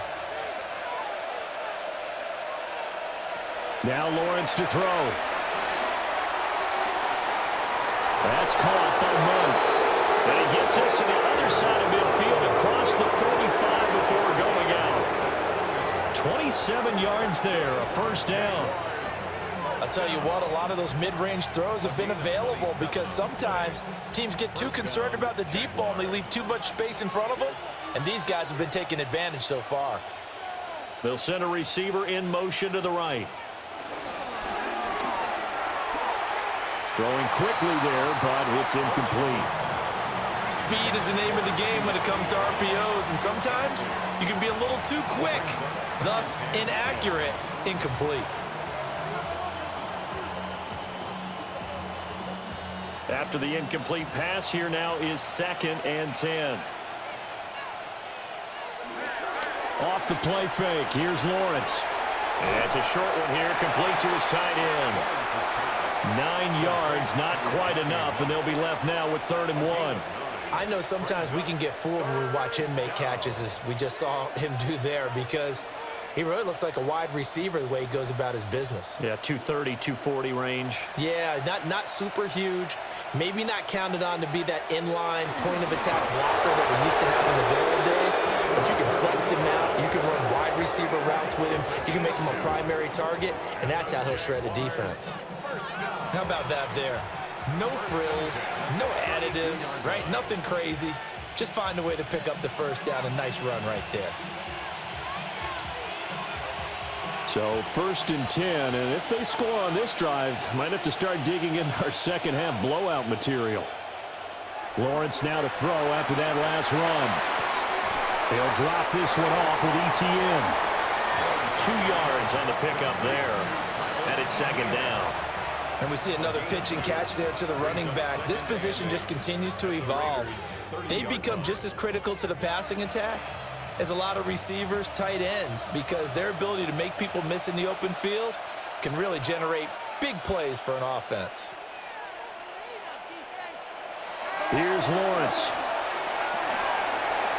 Now Lawrence to throw. That's caught by Munn. And he gets us to the other side of midfield across the 45 before going out. 27 yards there, a 1st down. I'll tell you what, a lot of those mid-range throws have been available because sometimes teams get too concerned about the deep ball and they leave too much space in front of them, and these guys have been taking advantage so far. They'll send a receiver in motion to the right. Throwing quickly there, but it's incomplete. Speed is the name of the game when it comes to RPOs, and sometimes you can be a little too quick, thus inaccurate, incomplete. After the incomplete pass, here now is 2nd and 10. Off the play fake, here's Lawrence. That's a short one here, complete to his tight end. 9 yards, not quite enough, and they'll be left now with 3rd and 1. I know sometimes we can get fooled when we watch him make catches, as we just saw him do there, because he really looks like a wide receiver the way he goes about his business. Yeah, 230, 240 range. Yeah, not super huge, maybe not counted on to be that inline point-of-attack blocker that we used to have in the good old days, but you can flex him out, you can run wide receiver routes with him, you can make him a primary target, and that's how he'll shred a defense. How about that there? No frills, no additives, right? Nothing crazy. Just find a way to pick up the 1st down. A nice run right there. So 1st and 10, and if they score on this drive, might have to start digging in our second half blowout material. Lawrence now to throw after that last run. They'll drop this one off with ETN. 2 yards on the pickup there, and it's 2nd down. And we see another pitch and catch there to the running back. This position just continues to evolve. They become just as critical to the passing attack as a lot of receivers, tight ends, because their ability to make people miss in the open field can really generate big plays for an offense. Here's Lawrence.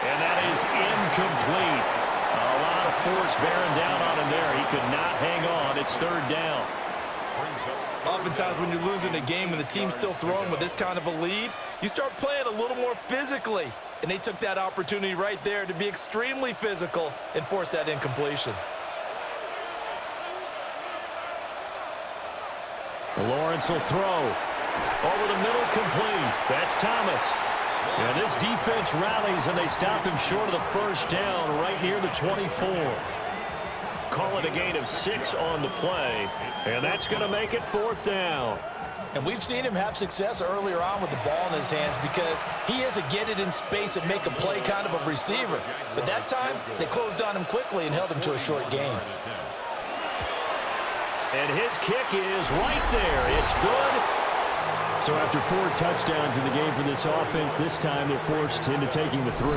And that is incomplete. A lot of force bearing down on him there. He could not hang on. It's 3rd down. Oftentimes when you're losing a game and the team's still throwing with this kind of a lead, you start playing a little more physically. And they took that opportunity right there to be extremely physical and force that incompletion. Lawrence will throw. Over the middle, complete. That's Thomas. And this defense rallies, and they stop him short of the 1st down right near the 24. Call it a gain of 6 on the play, and that's going to make it 4th down. And we've seen him have success earlier on with the ball in his hands because he is a get it in space and make a play kind of a receiver. But that time, they closed on him quickly and held him to a short gain. And his kick is right there. It's good. So after 4 touchdowns in the game for this offense, this time they're forced into taking the 3.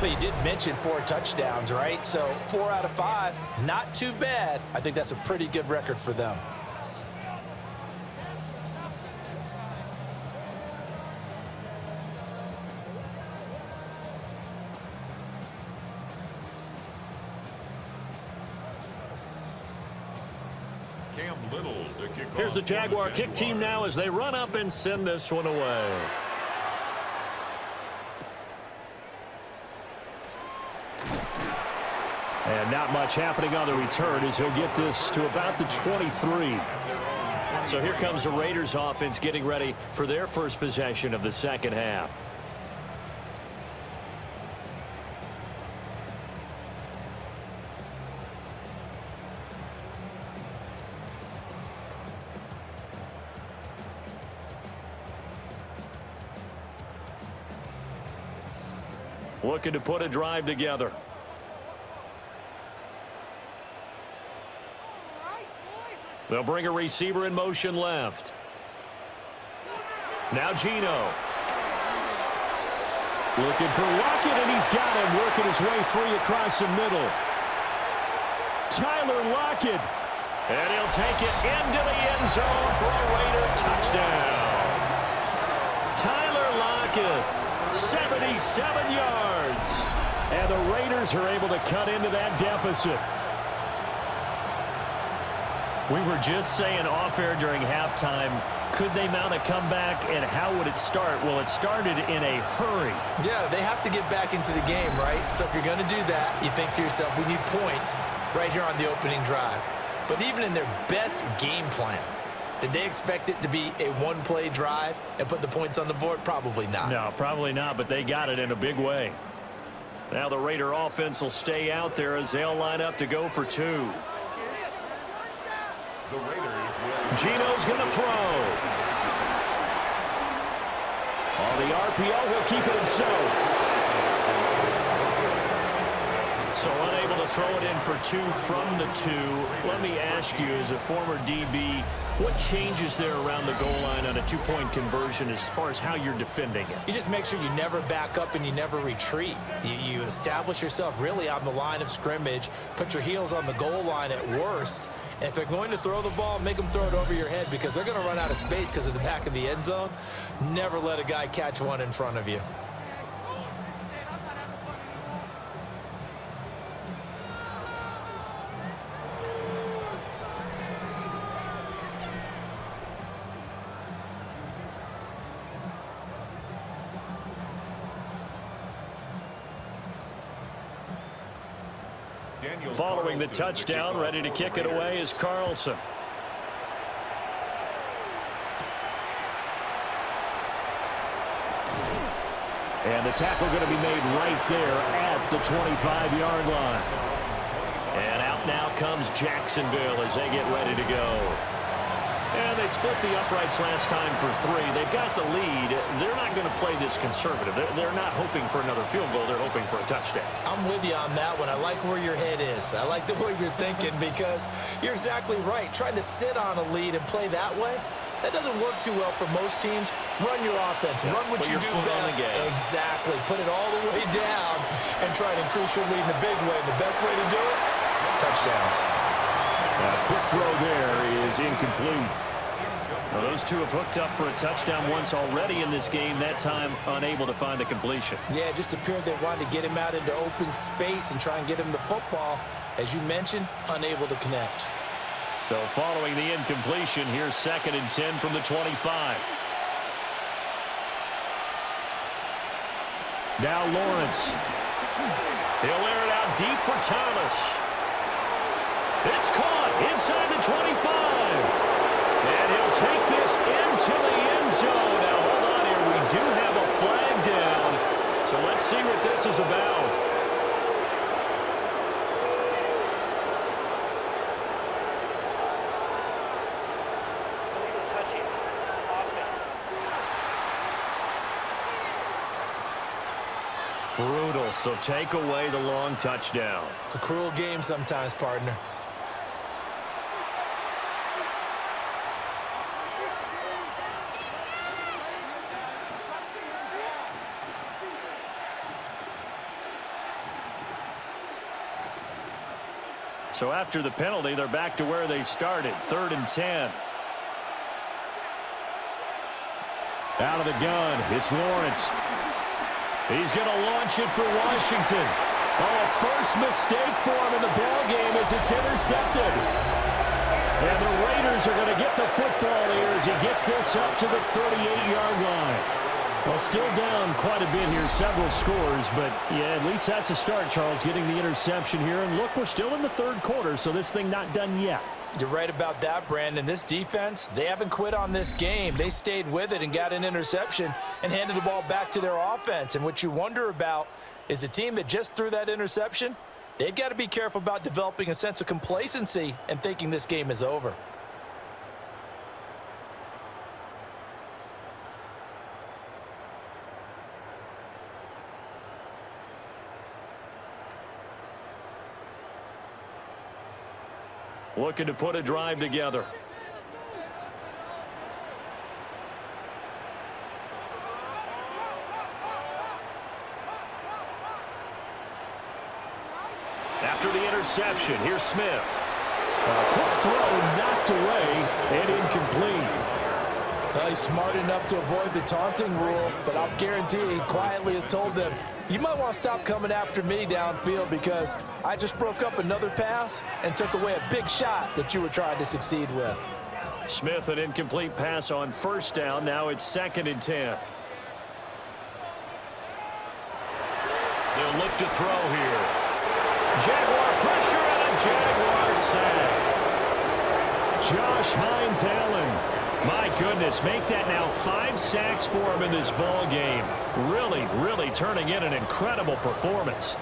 But you did mention 4 touchdowns, right? So 4 out of 5, not too bad. I think that's a pretty good record for them. Here's the Jaguar kick team now as they run up and send this one away. And not much happening on the return as he'll get this to about the 23. So here comes the Raiders offense getting ready for their first possession of the second half. Looking to put a drive together. They'll bring a receiver in motion left. Now Geno. Looking for Lockett, and he's got him working his way free across the middle. Tyler Lockett. And he'll take it into the end zone for a Raider touchdown. Tyler Lockett. 77 yards. And the Raiders are able to cut into that deficit. We were just saying off-air during halftime, could they mount a comeback, and how would it start? Well, it started in a hurry. Yeah, they have to get back into the game, right? So if you're going to do that, you think to yourself, we need points right here on the opening drive. But even in their best game plan, did they expect it to be a one-play drive and put the points on the board? Probably not. No, probably not, but they got it in a big way. Now the Raider offense will stay out there as they'll line up to go for 2. Geno's going to throw. On the RPO, he'll keep it himself. So unable to throw it in for 2 from the 2. Let me ask you, as a former DB, what changes there around the goal line on a 2-point conversion as far as how you're defending it? You just make sure you never back up and you never retreat. You establish yourself really on the line of scrimmage, put your heels on the goal line at worst, and if they're going to throw the ball, make them throw it over your head because they're going to run out of space because of the back of the end zone. Never let a guy catch one in front of you. Following the touchdown, ready to kick it away is Carlson. And the tackle going to be made right there at the 25-yard line. And out Now comes Jacksonville as they get ready to go. And they split the uprights last time for 3. They've got the lead. They're not going to play this conservative. They're not hoping for another field goal. They're hoping for a touchdown. I'm with you on that one. I like where your head is. I like the way you're thinking because you're exactly right. Trying to sit on a lead and play that way, that doesn't work too well for most teams. Run your offense. Run what you do best. Exactly. Put it all the way down and try to increase your lead in a big way. And the best way to do it, touchdowns. A quick throw there is incomplete. Well, those two have hooked up for a touchdown once already in this game, that time unable to find the completion. Yeah, it just appeared they wanted to get him out into open space and try and get him the football. As you mentioned, unable to connect. So following the incompletion, here's 2nd and 10 from the 25. Now Lawrence. He'll air it out deep for Thomas. It's caught inside the 25. And he'll take this into the end zone. Now, hold on here. We do have a flag down. So let's see what this is about. Brutal. So take away the long touchdown. It's a cruel game sometimes, partner. So after the penalty, they're back to where they started, 3rd and 10. Out of the gun, it's Lawrence. He's going to launch it for Washington. Oh, a first mistake for him in the ballgame as it's intercepted. And the Raiders are going to get the football here as he gets this up to the 38-yard line. Well, still down quite a bit here, several scores, but yeah, at least that's a start, Charles, getting the interception here. And look, we're still in the 3rd quarter, so this thing not done yet. You're right about that, Brandon. This defense, they haven't quit on this game. They stayed with it and got an interception and handed the ball back to their offense. And what you wonder about is the team that just threw that interception, they've got to be careful about developing a sense of complacency and thinking this game is over. Looking to put a drive together. After the interception, here's Smith. A quick throw knocked away and incomplete. Well, he's smart enough to avoid the taunting rule, but I'll guarantee he quietly has told them, you might want to stop coming after me downfield because I just broke up another pass and took away a big shot that you were trying to succeed with. Smith, an incomplete pass on 1st down. Now it's 2nd and 10. They'll look to throw here. Jaguar pressure and a Jaguar sack. Josh Hines Allen. My goodness, make that now 5 sacks for him in this ball game. Really turning in an incredible performance.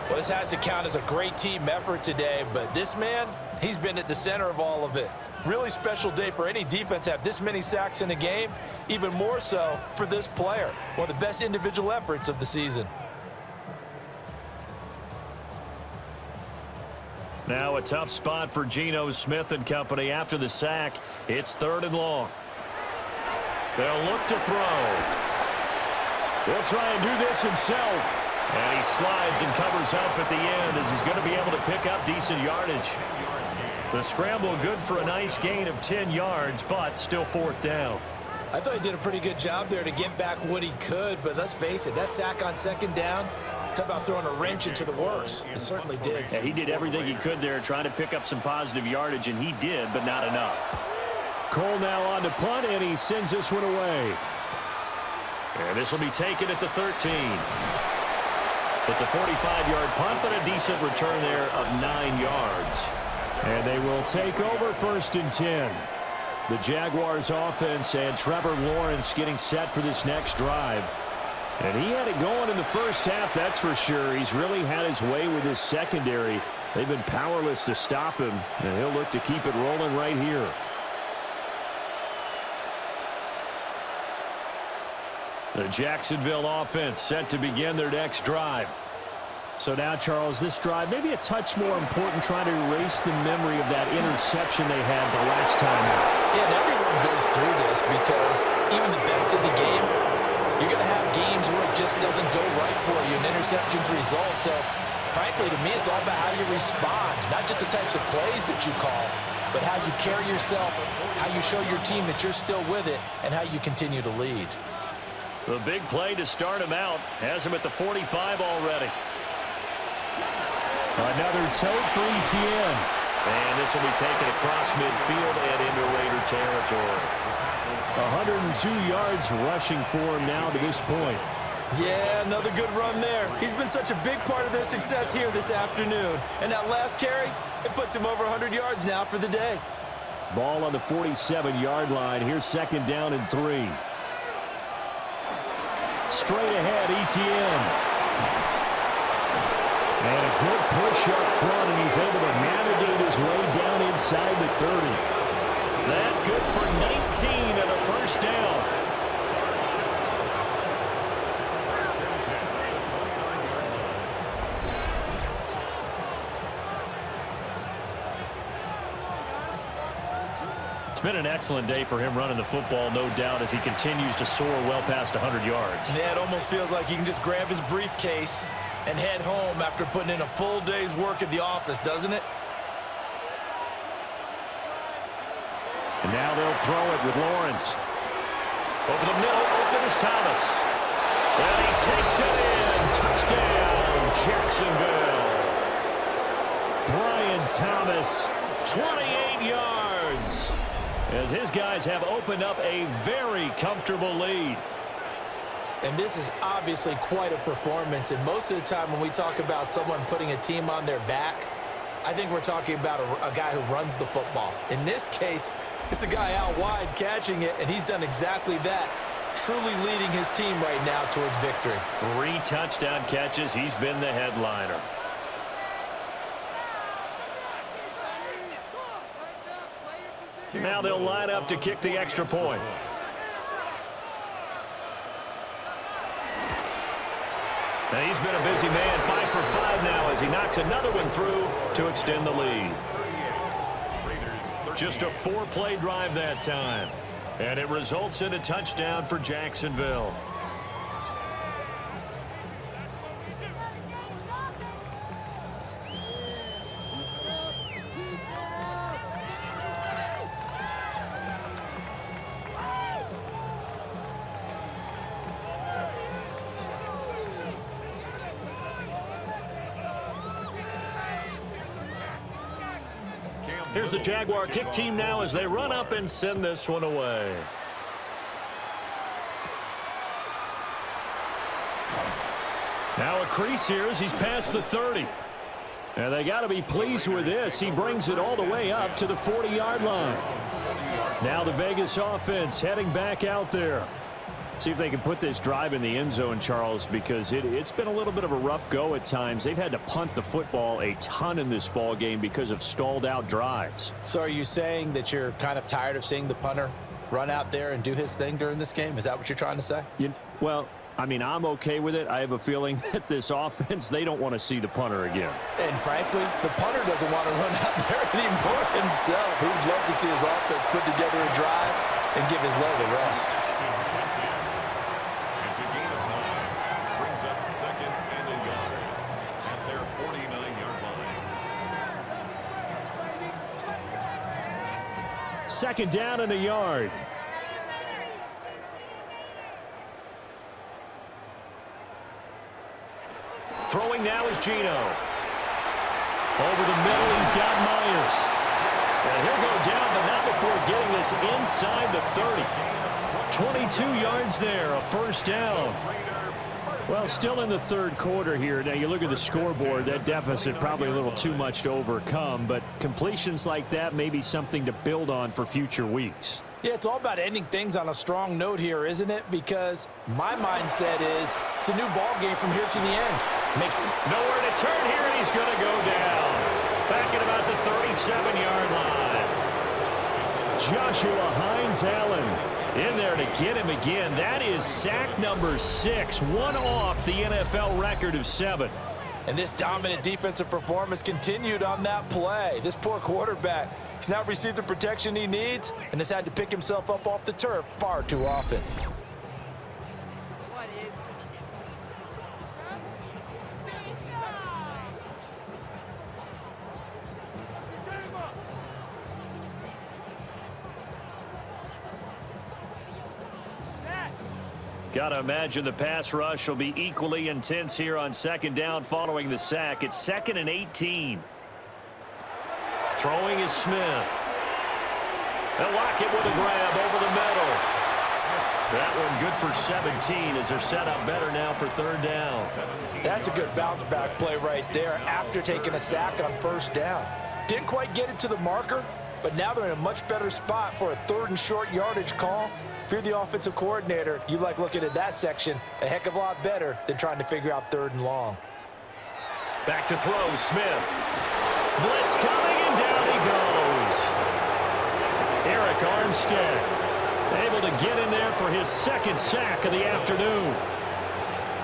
Well, this has to count as a great team effort today, but this man, he's been at the center of all of it. Really special day for any defense to have this many sacks in a game, even more so for this player. One of the best individual efforts of the season. Now a tough spot for Geno Smith and company after the sack. It's 3rd and long. They'll look to throw. He'll try and do this himself. And he slides and covers up at the end as he's going to be able to pick up decent yardage. The scramble good for a nice gain of 10 yards, but still 4th down. I thought he did a pretty good job there to get back what he could, but let's face it, that sack on 2nd down, talk about throwing a wrench into the works. It certainly did. Yeah, he did everything he could there trying to pick up some positive yardage, and he did, but not enough. Cole now on to punt, and he sends this one away. And this will be taken at the 13. It's a 45-yard punt, but a decent return there of 9 yards. And they will take over 1st and 10. The Jaguars offense and Trevor Lawrence getting set for this next drive. And he had it going in the 1st half, that's for sure. He's really had his way with his secondary. They've been powerless to stop him, and he'll look to keep it rolling right here. The Jacksonville offense set to begin their next drive. So now, Charles, this drive maybe a touch more important, trying to erase the memory of that interception they had the last time out. Yeah, and everyone goes through this because even the best in the game, you're going to have games where it just doesn't go right for you, and interceptions result. So, frankly, to me, it's all about how you respond, not just the types of plays that you call, but how you carry yourself, how you show your team that you're still with it, and how you continue to lead. The big play to start him out has him at the 45 already. Another tote for Etienne. And this will be taken across midfield and into Raider territory. 102 yards rushing for him now to this point. Yeah, another good run there. He's been such a big part of their success here this afternoon. And that last carry, it puts him over 100 yards now for the day. Ball on the 47-yard line. Here's second down and 3. Straight ahead, Etienne. And a good push up front, and he's able to navigate his way down inside the 30. That good for 19 and a first down. It's been an excellent day for him running the football, no doubt, as he continues to soar well past 100 yards. Yeah, it almost feels like he can just grab his briefcase and head home after putting in a full day's work at the office, doesn't it? And now they'll throw it with Lawrence. Over the middle, open is Thomas. And he takes it in. Touchdown, Jacksonville. Brian Thomas, 28 yards. As his guys have opened up a very comfortable lead. And this is obviously quite a performance. And most of the time when we talk about someone putting a team on their back, I think we're talking about a guy who runs the football. In this case, it's a guy out wide catching it, and he's done exactly that, truly leading his team right now towards victory. 3 touchdown catches. He's been the headliner. Now they'll line up to kick the extra point. And he's been a busy man, 5 for 5 now as he knocks another one through to extend the lead. Just a 4-play drive that time. And it results in a touchdown for Jacksonville. Here's the Jaguar kick team now as they run up and send this one away. Now a crease here as he's past the 30. And they got to be pleased with this. He brings it all the way up to the 40-yard line. Now the Vegas offense heading back out there. See if they can put this drive in the end zone, Charles, because it's been a little bit of a rough go at times. They've had to punt the football a ton in this ball game because of stalled out drives. So are you saying that you're kind of tired of seeing the punter run out there and do his thing during this game? Is that what you're trying to say? Well, I mean, I'm okay with it. I have a feeling that this offense, they don't want to see the punter again. And frankly, the punter doesn't want to run out there anymore himself. He would love to see his offense put together a drive and give his leg a rest. Second down and a yard. Throwing now is Gino. Over the middle, he's got Myers. And he'll go down, but not before getting this inside the 30. 22 yards there, a first down. Well, still in the third quarter here. Now, you look at the scoreboard, that deficit probably a little too much to overcome, but completions like that may be something to build on for future weeks. Yeah, it's all about ending things on a strong note here, isn't it? Because my mindset is it's a new ball game from here to the end. Nowhere to turn here, and he's going to go down. Back at about the 37-yard line. Joshua Hines-Allen in there to get him again. That is sack number 6, one off the NFL record of 7. And this dominant defensive performance continued on that play. This poor quarterback, he's not received the protection he needs and has had to pick himself up off the turf far too often. Got to imagine the pass rush will be equally intense here on second down following the sack. It's 2nd and 18. Throwing is Smith. They'll lock it with a grab over the middle. That one good for 17 as they're set up better now for 3rd down. That's a good bounce back play right there after taking a sack on 1st down. Didn't quite get it to the marker, but now they're in a much better spot for a 3rd and short yardage call. If you're the offensive coordinator, you like looking at that section a heck of a lot better than trying to figure out 3rd and long. Back to throw, Smith. Blitz coming, and down he goes. Eric Armstead able to get in there for his 2nd sack of the afternoon.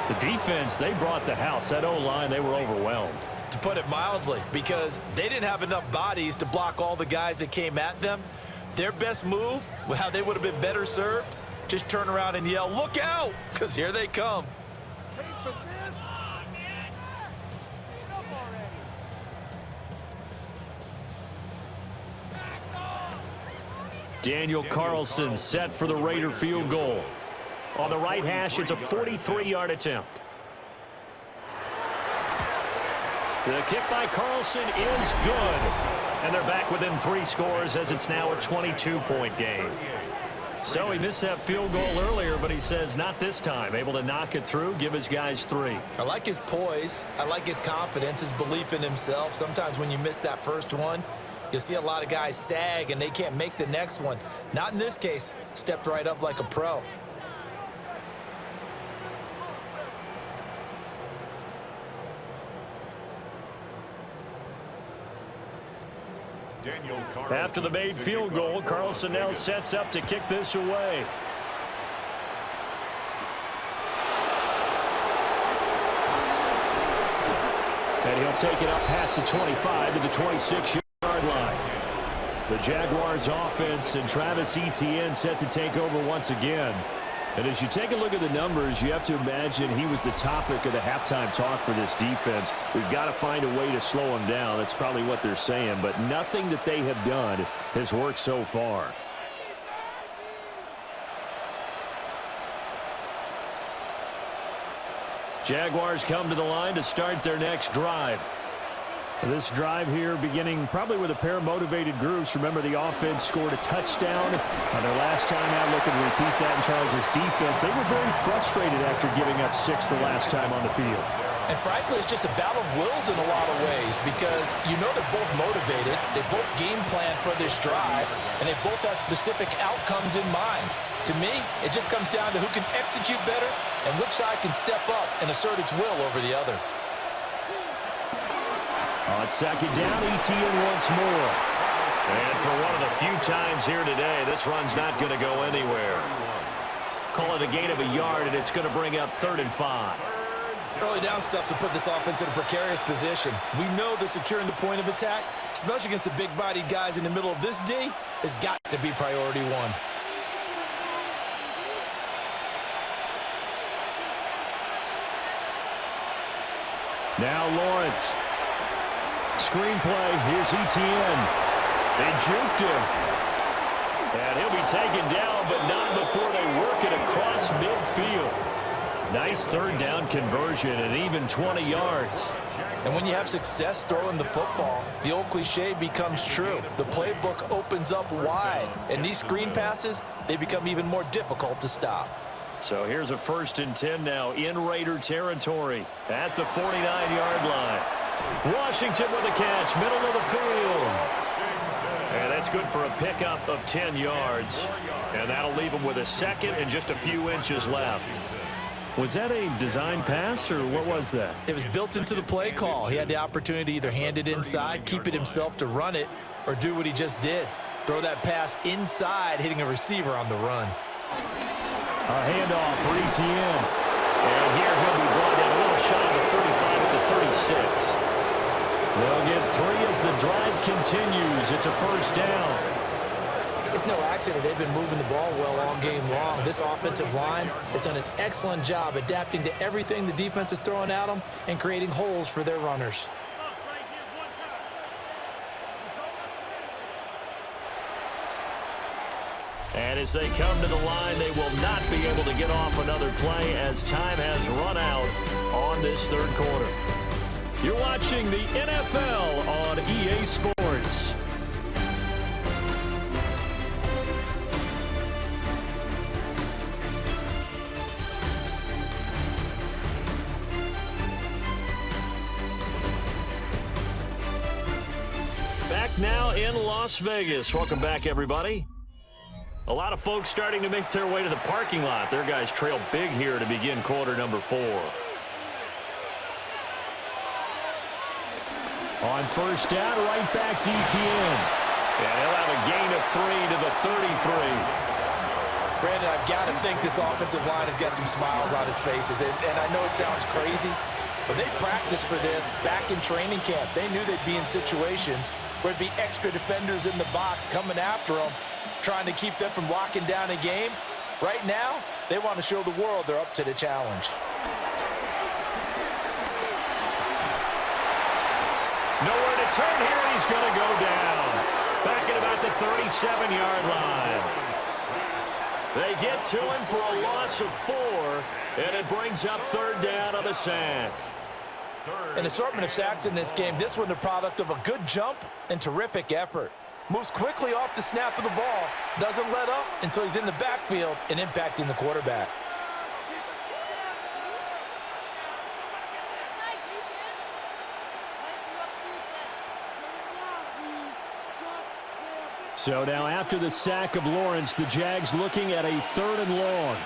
The defense, they brought the house. That O-line, they were overwhelmed. To put it mildly, because they didn't have enough bodies to block all the guys that came at them. Their best move, how they would have been better served, just turn around and yell, "Look out!" because here they come. Daniel Carlson set for the Raider field goal. On the right hash, it's a 43-yard attempt. The kick by Carlson is good. And they're back within 3 scores as it's now a 22-point game. So he missed that field goal earlier, but he says not this time. Able to knock it through, give his guys 3. I like his poise. I like his confidence, his belief in himself. Sometimes when you miss that first one, you'll see a lot of guys sag and they can't make the next one. Not in this case. Stepped right up like a pro. After the made field goal, Carlson now sets up to kick this away. And he'll take it up past the 25 to the 26-yard line. The Jaguars offense and Travis Etienne set to take over once again. And as you take a look at the numbers, you have to imagine he was the topic of the halftime talk for this defense. We've got to find a way to slow him down. That's probably what they're saying. But nothing that they have done has worked so far. Jaguars come to the line to start their next drive. This drive here beginning probably with a pair of motivated groups. Remember, the offense scored a touchdown on their last time out. Looking to repeat that in Charles' defense. They were very frustrated after giving up 6 the last time on the field. And frankly, it's just a battle of wills in a lot of ways because you know they're both motivated. They both game plan for this drive, and they both have specific outcomes in mind. To me, it just comes down to who can execute better and which side can step up and assert its will over the other. On 2nd down, Etienne once more. And for one of the few times here today, this run's not going to go anywhere. Call it a gain of a yard, and it's going to bring up 3rd and 5. Early down stuff to put this offense in a precarious position. We know that securing the point of attack, especially against the big-bodied guys in the middle of this D, has got to be priority 1. Now Lawrence. Screenplay, here's Etienne. They juked him. And he'll be taken down, but not before they work it across midfield. Nice 3rd down conversion and even 20 yards. And when you have success throwing the football, the old cliche becomes true. The playbook opens up wide, and these screen passes, they become even more difficult to stop. So here's a 1st and 10 now in Raider territory at the 49-yard line. Washington with a catch, middle of the field. And that's good for a pickup of 10 yards. And that'll leave them with a 2nd and just a few inches left. Was that a design pass, or what was that? It was built into the play call. He had the opportunity to either hand it inside, keep it himself to run it, or do what he just did. Throw that pass inside, hitting a receiver on the run. A handoff for Etienne. And here he'll be brought down a little shy of the 35 at the 36. They'll get 3 as the drive continues. It's a first down. It's no accident they've been moving the ball well all game long. This offensive line has done an excellent job adapting to everything the defense is throwing at them and creating holes for their runners. And as they come to the line, they will not be able to get off another play as time has run out on this third quarter. You're watching the NFL on EA Sports. Back now in Las Vegas. Welcome back, everybody. A lot of folks starting to make their way to the parking lot. Their guys trail big here to begin quarter number 4. On first down, right back to Etienne. And he'll have a gain of 3 to the 33. Brandon, I've got to think this offensive line has got some smiles on its faces. And I know it sounds crazy, but they practiced for this back in training camp. They knew they'd be in situations where it'd be extra defenders in the box coming after them, trying to keep them from locking down a game. Right now, they want to show the world they're up to the challenge. Nowhere to turn here, and he's going to go down. Back at about the 37-yard line. They get to him for a loss of 4, and it brings up third down on the sack. An assortment of sacks in this game. This one the product of a good jump and terrific effort. Moves quickly off the snap of the ball. Doesn't let up until he's in the backfield and impacting the quarterback. So now after the sack of Lawrence, the Jags looking at a 3rd and long.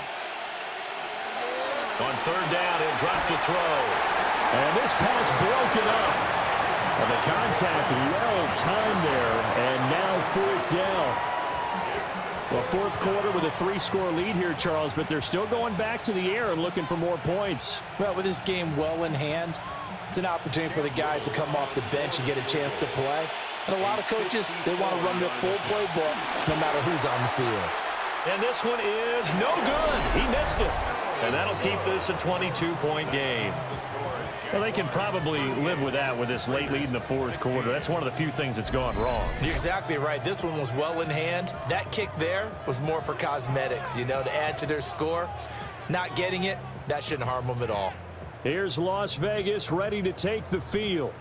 On third down, he'll drop to throw. And this pass broken up. Well, the contact well timed there, and now 4th down. Well, 4th quarter with a 3-score lead here, Charles, but they're still going back to the air and looking for more points. Well, with this game well in hand, it's an opportunity for the guys to come off the bench and get a chance to play. And a lot of coaches, they want to run their full playbook no matter who's on the field. And this one is no good. He missed it. And that'll keep this a 22-point game. Well, they can probably live with that with this late lead in the 4th quarter. That's one of the few things that's gone wrong. You're exactly right. This one was well in hand. That kick there was more for cosmetics, you know, to add to their score. Not getting it, that shouldn't harm them at all. Here's Las Vegas ready to take the field.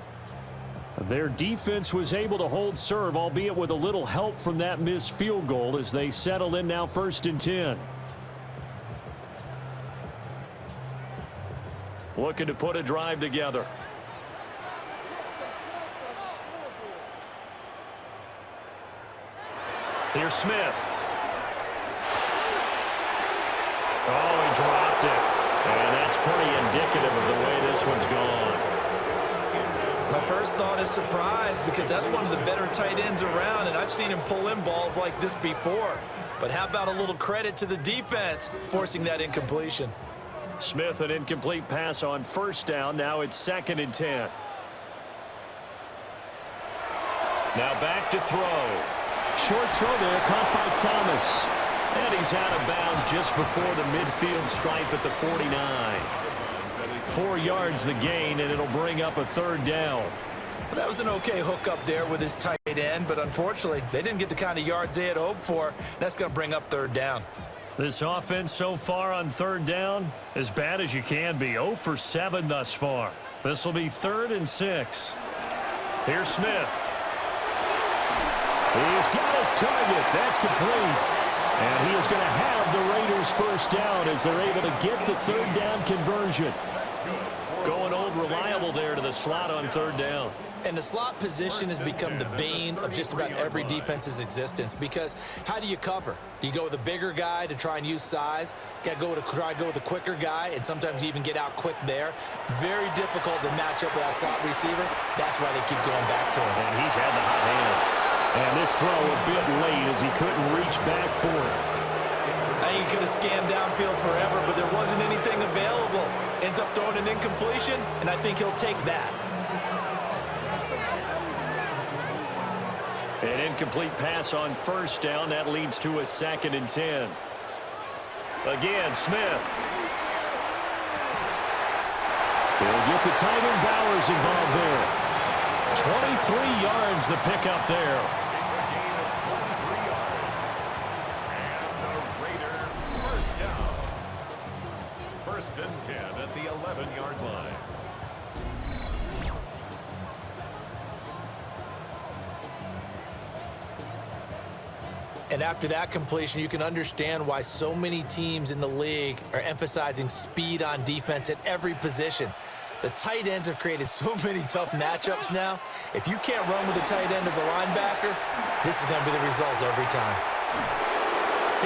Their defense was able to hold serve, albeit with a little help from that missed field goal as they settle in now 1st and 10. Looking to put a drive together. Here's Smith. Oh, he dropped it. And that's pretty indicative of the way this one's gone. My first thought is surprise because that's one of the better tight ends around, and I've seen him pull in balls like this before. But how about a little credit to the defense forcing that incompletion? Smith, an incomplete pass on first down. Now it's 2nd and 10. Now back to throw. Short throw there, caught by Thomas. And he's out of bounds just before the midfield stripe at the 49. 4 yards the gain, and it'll bring up a 3rd down. Well, that was an okay hook up there with his tight end, but unfortunately, they didn't get the kind of yards they had hoped for. That's going to bring up 3rd down. This offense so far on 3rd down, as bad as you can be. 0 for 7 thus far. This will be 3rd and 6. Here's Smith. He's got his target. That's complete. And he is going to have the Raiders' 1st down as they're able to get the 3rd down conversion. Going old reliable there to the slot on third down. And the slot position has become the bane of just about every defense's existence, because how do you cover? Do you go with a bigger guy to try and use size? Got to try to go with a quicker guy, and sometimes you even get out quick there. Very difficult to match up with that slot receiver. That's why they keep going back to him. And he's had the hot hand. And this throw a bit late as he couldn't reach back for it. I think he could have scanned downfield forever, but there wasn't anything available. Ends up throwing an incompletion, and I think he'll take that. An incomplete pass on first down. That leads to a 2nd and 10. Again, Smith. They'll get the tight end Bowers involved there. 23 yards the pickup there. It's a gain of 23 yards. And the Raider first down. 1st and 10 at the 11-yard line. And after that completion, you can understand why so many teams in the league are emphasizing speed on defense at every position. The tight ends have created so many tough matchups now. If you can't run with a tight end as a linebacker, this is going to be the result every time.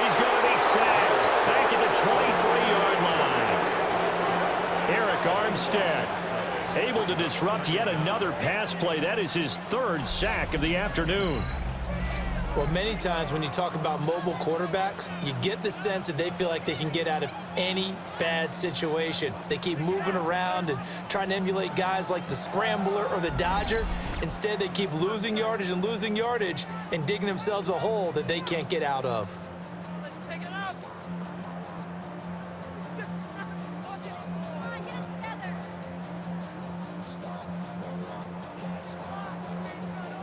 He's going to be sacked back at the 23-yard line. Eric Armstead able to disrupt yet another pass play. That is his 3rd sack of the afternoon. Well, many times when you talk about mobile quarterbacks, you get the sense that they feel like they can get out of any bad situation. They keep moving around and trying to emulate guys like the Scrambler or the Dodger. Instead, they keep losing yardage and digging themselves a hole that they can't get out of.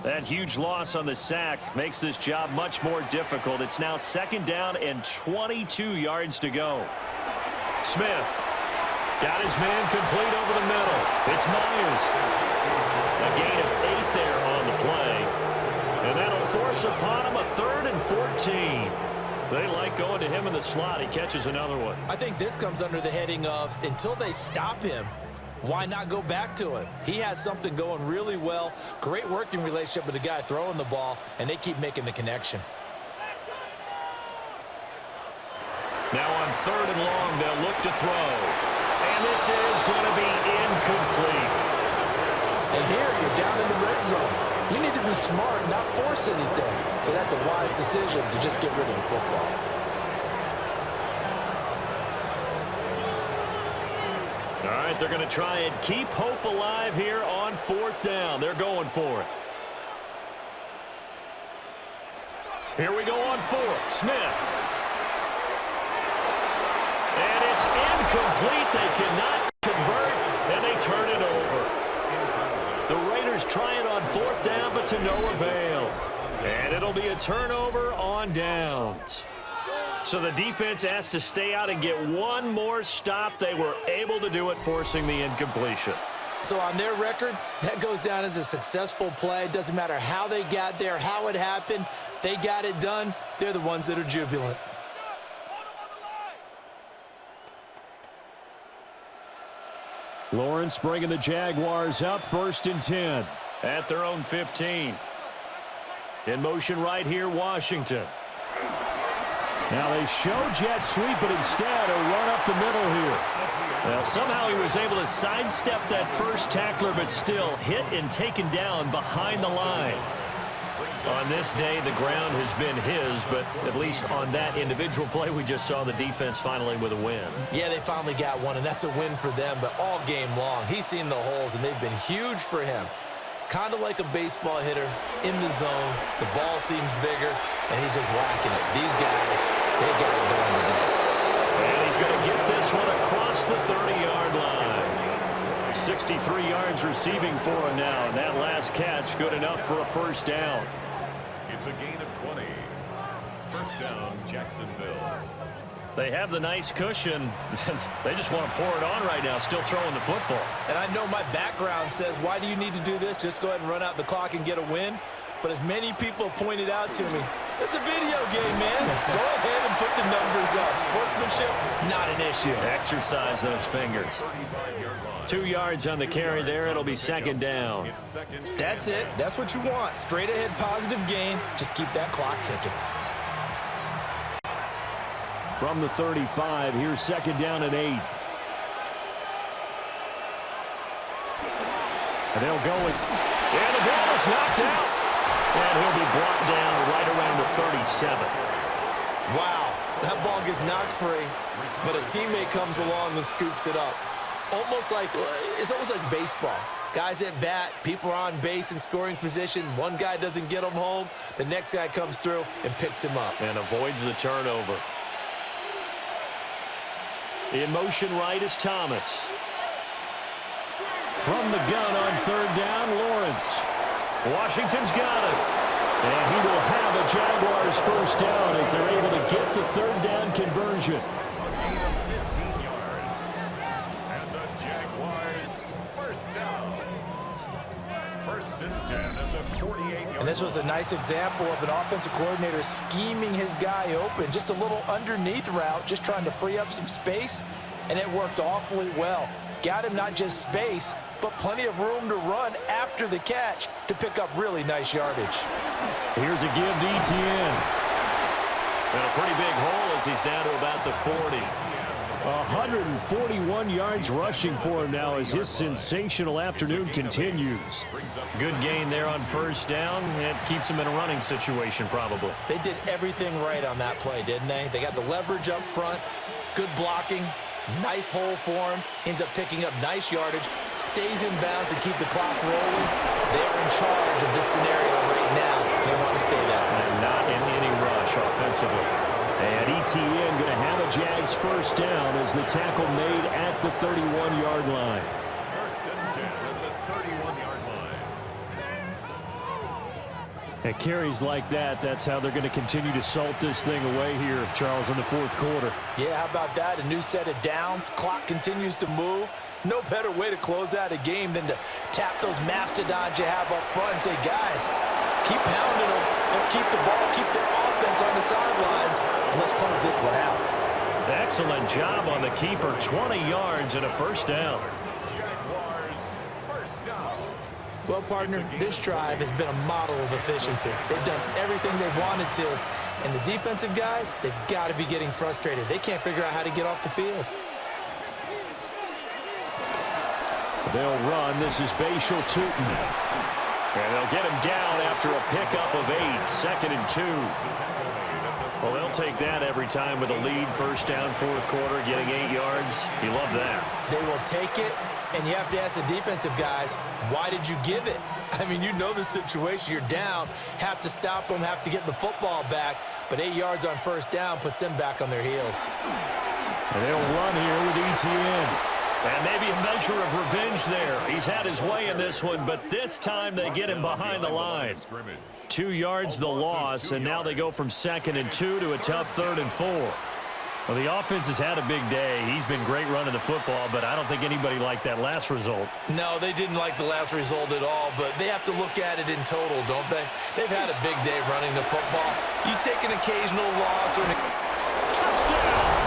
That huge loss on the sack makes this job much more difficult. It's now 2nd down and 22 yards to go. Smith got his man complete over the middle. It's Myers. A gain of 8 there on the play. And that'll force upon him a 3rd and 14. They like going to him in the slot. He catches another one. I think this comes under the heading of, until they stop him, why not go back to him? He has something going really well. Great working relationship with the guy throwing the ball, and they keep making the connection. Now on 3rd and long, they'll look to throw. And this is going to be incomplete. And here you're down in the red zone. You need to be smart and not force anything. So that's a wise decision to just get rid of the football. All right, they're going to try and keep hope alive here on 4th down. They're going for it. Here we go on 4th. Smith. And it's incomplete. They cannot convert, and they turn it over. The Raiders try it on 4th down, but to no avail. And it'll be a turnover on downs. So the defense has to stay out and get one more stop. They were able to do it, forcing the incompletion. So on their record, that goes down as a successful play. Doesn't matter how they got there, how it happened. They got it done. They're the ones that are jubilant. Lawrence bringing the Jaguars up, 1st and 10 at their own 15. In motion right here, Washington. Now they show jet sweep, but instead a run up the middle here. Well, somehow he was able to sidestep that first tackler, but still hit and taken down behind the line. On this day, the ground has been his, but at least on that individual play, we just saw the defense finally with a win. Yeah, they finally got one, and that's a win for them, but all game long, he's seen the holes, and they've been huge for him. Kind of like a baseball hitter in the zone. The ball seems bigger, and he's just whacking it. These guys, they got it going today. And he's going to get this one across the 30-yard line. 63 yards receiving for him now, and that last catch good enough for a 1st down. It's a gain of 20. 1st down, Jacksonville. They have the nice cushion. They just want to pour it on right now, still throwing the football. And I know my background says, why do you need to do this? Just go ahead and run out the clock and get a win. But as many people pointed out to me, it's a video game, man. Go ahead and put the numbers up. Sportsmanship, not an issue. Exercise those fingers. 35-yard line. 2 yards on the carry there. It'll be second down. That's it. That's what you want. Straight ahead positive gain. Just keep that clock ticking. From the 35, here's second down and 8. And they'll go with, and the ball is knocked out. And he'll be brought down right around the 37. Wow, that ball gets knocked free, but a teammate comes along and scoops it up. It's almost like baseball. Guys at bat, people are on base in scoring position. One guy doesn't get him home. The next guy comes through and picks him up. And avoids the turnover. In motion right is Thomas. From the gun on third down, Lawrence. Washington's got it. And he will have a Jaguars first down as they're able to get the third down conversion. A gain of 15 yards. And the Jaguars first down. First and 10 at the 48-yard And this was a nice example of an offensive coordinator scheming his guy open. Just a little underneath route, just trying to free up some space, and it worked awfully well. Got him not just space, but plenty of room to run after the catch to pick up really nice yardage. Here's a give to Etienne. And a pretty big hole as he's down to about the 40. 141 yards rushing for him now as his sensational afternoon continues. Good gain there on first down. It keeps him in a running situation probably. They did everything right on that play, didn't they? They got the leverage up front, good blocking, nice hole for him, ends up picking up nice yardage, stays in bounds to keep the clock rolling. They're in charge of this scenario right now. They want to stay that way. And not in any rush offensively. And Etienne going to have a Jags first down as the tackle made at the 31-yard line. First and 10 at the 31-yard line. At carries like that, that's how they're going to continue to salt this thing away here, Charles, in the fourth quarter. Yeah, how about that? A new set of downs. Clock continues to move. No better way to close out a game than to tap those mastodons you have up front and say, guys, keep pounding them. Let's keep the ball, keep their offense on the sidelines, and let's close this one out. Excellent job on the keeper. 20 yards and a first down. Jaguars first down. Well, partner, this drive has been a model of efficiency. They've done everything they've wanted to, and the defensive guys, they've got to be getting frustrated. They can't figure out how to get off the field. They'll run. This is Bashal Tootin. And they'll get him down after a pickup of 8. Second and 2. Well, they'll take that every time with a lead. First down, fourth quarter, getting 8 yards. You love that. They will take it, and you have to ask the defensive guys, why did you give it? I mean, you know the situation. You're down, have to stop them, have to get the football back, but 8 yards on first down puts them back on their heels. And they'll run here with Etienne. And maybe a measure of revenge there. He's had his way in this one, but this time they get him behind the line. 2 yards the loss, and now they go from second and 2 to a tough third and 4. Well, the offense has had a big day. He's been great running the football, but I don't think anybody liked that last result. No, they didn't like the last result at all, but they have to look at it in total, don't they? They've had a big day running the football. You take an occasional loss or touchdown!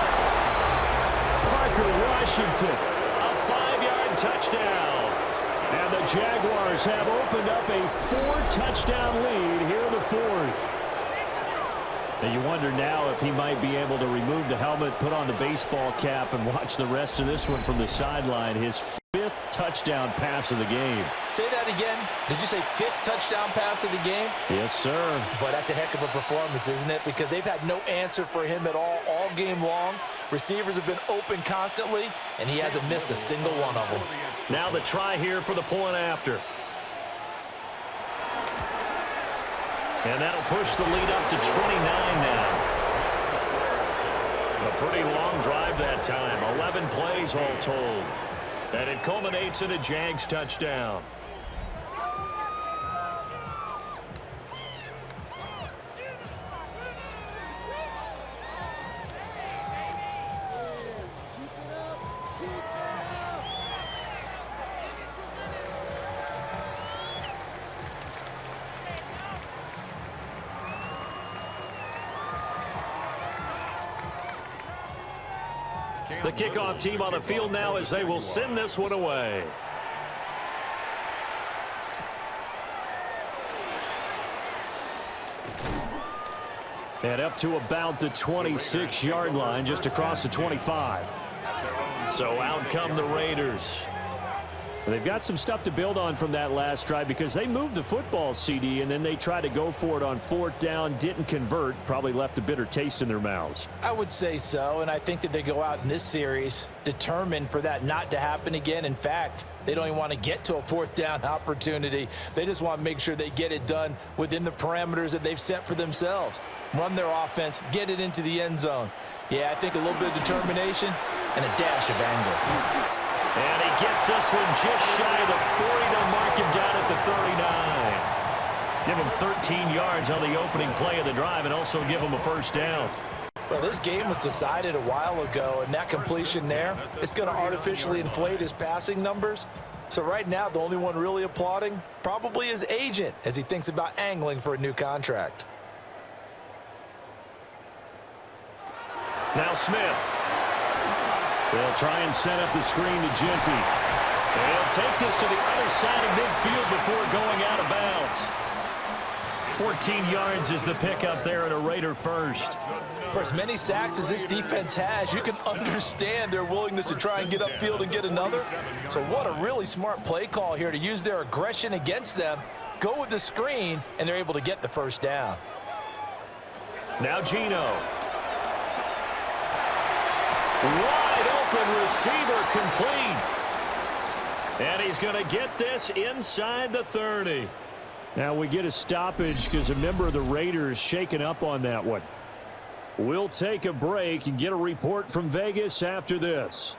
Parker Washington. Touchdown. And the Jaguars have opened up a 4-touchdown lead here in the fourth. And you wonder now if he might be able to remove the helmet, put on the baseball cap, and watch the rest of this one from the sideline. His 5th touchdown pass of the game. Say that again. Did you say 5th touchdown pass of the game? Yes, sir. But that's a heck of a performance, isn't it? Because they've had no answer for him at all game long. Receivers have been open constantly, and he hasn't missed a single one of them. Now the try here for the point after. And that'll push the lead up to 29 now. A pretty long drive that time. 11 plays all told. And it culminates in a Jags touchdown. The kickoff team on the field now as they will send this one away. And up to about the 26-yard line, just across the 25. So out come the Raiders. They've got some stuff to build on from that last drive because they moved the football, CD, and then they tried to go for it on 4th down, didn't convert, probably left a bitter taste in their mouths. I would say so, and I think that they go out in this series determined for that not to happen again. In fact, they don't even want to get to a 4th down opportunity. They just want to make sure they get it done within the parameters that they've set for themselves. Run their offense, get it into the end zone. Yeah, I think a little bit of determination and a dash of anger. And he gets this one just shy of the 40. They'll mark him down at the 39. Give him 13 yards on the opening play of the drive and also give him a first down. Well, this game was decided a while ago, and that completion there is going to artificially inflate his passing numbers. So right now, the only one really applauding probably his agent as he thinks about angling for a new contract. Now Smith. They'll try and set up the screen to Genty. They'll take this to the other side of midfield before going out of bounds. 14 yards is the pickup there at a Raider first. For as many sacks as this defense has, you can understand their willingness to try and get upfield and get another. So what a really smart play call here to use their aggression against them, go with the screen, and they're able to get the first down. Now Gino. Wide open receiver complete. And he's going to get this inside the 30. Now we get a stoppage because a member of the Raiders shaken up on that one. We'll take a break and get a report from Vegas after this.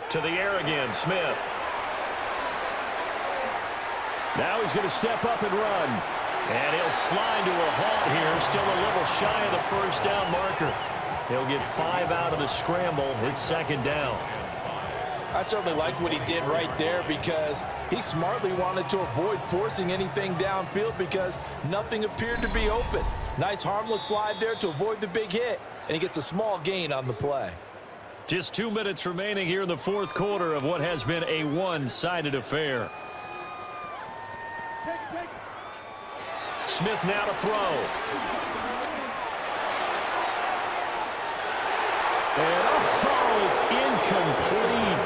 To the air again, Smith. Now he's going to step up and run. And he'll slide to a halt here, still a little shy of the first down marker. He'll get 5 out of the scramble. It's second down. I certainly liked what he did right there because he smartly wanted to avoid forcing anything downfield because nothing appeared to be open. Nice harmless slide there to avoid the big hit, and he gets a small gain on the play. Just 2 minutes remaining here in the fourth quarter of what has been a one-sided affair. Smith now to throw. And oh, it's incomplete.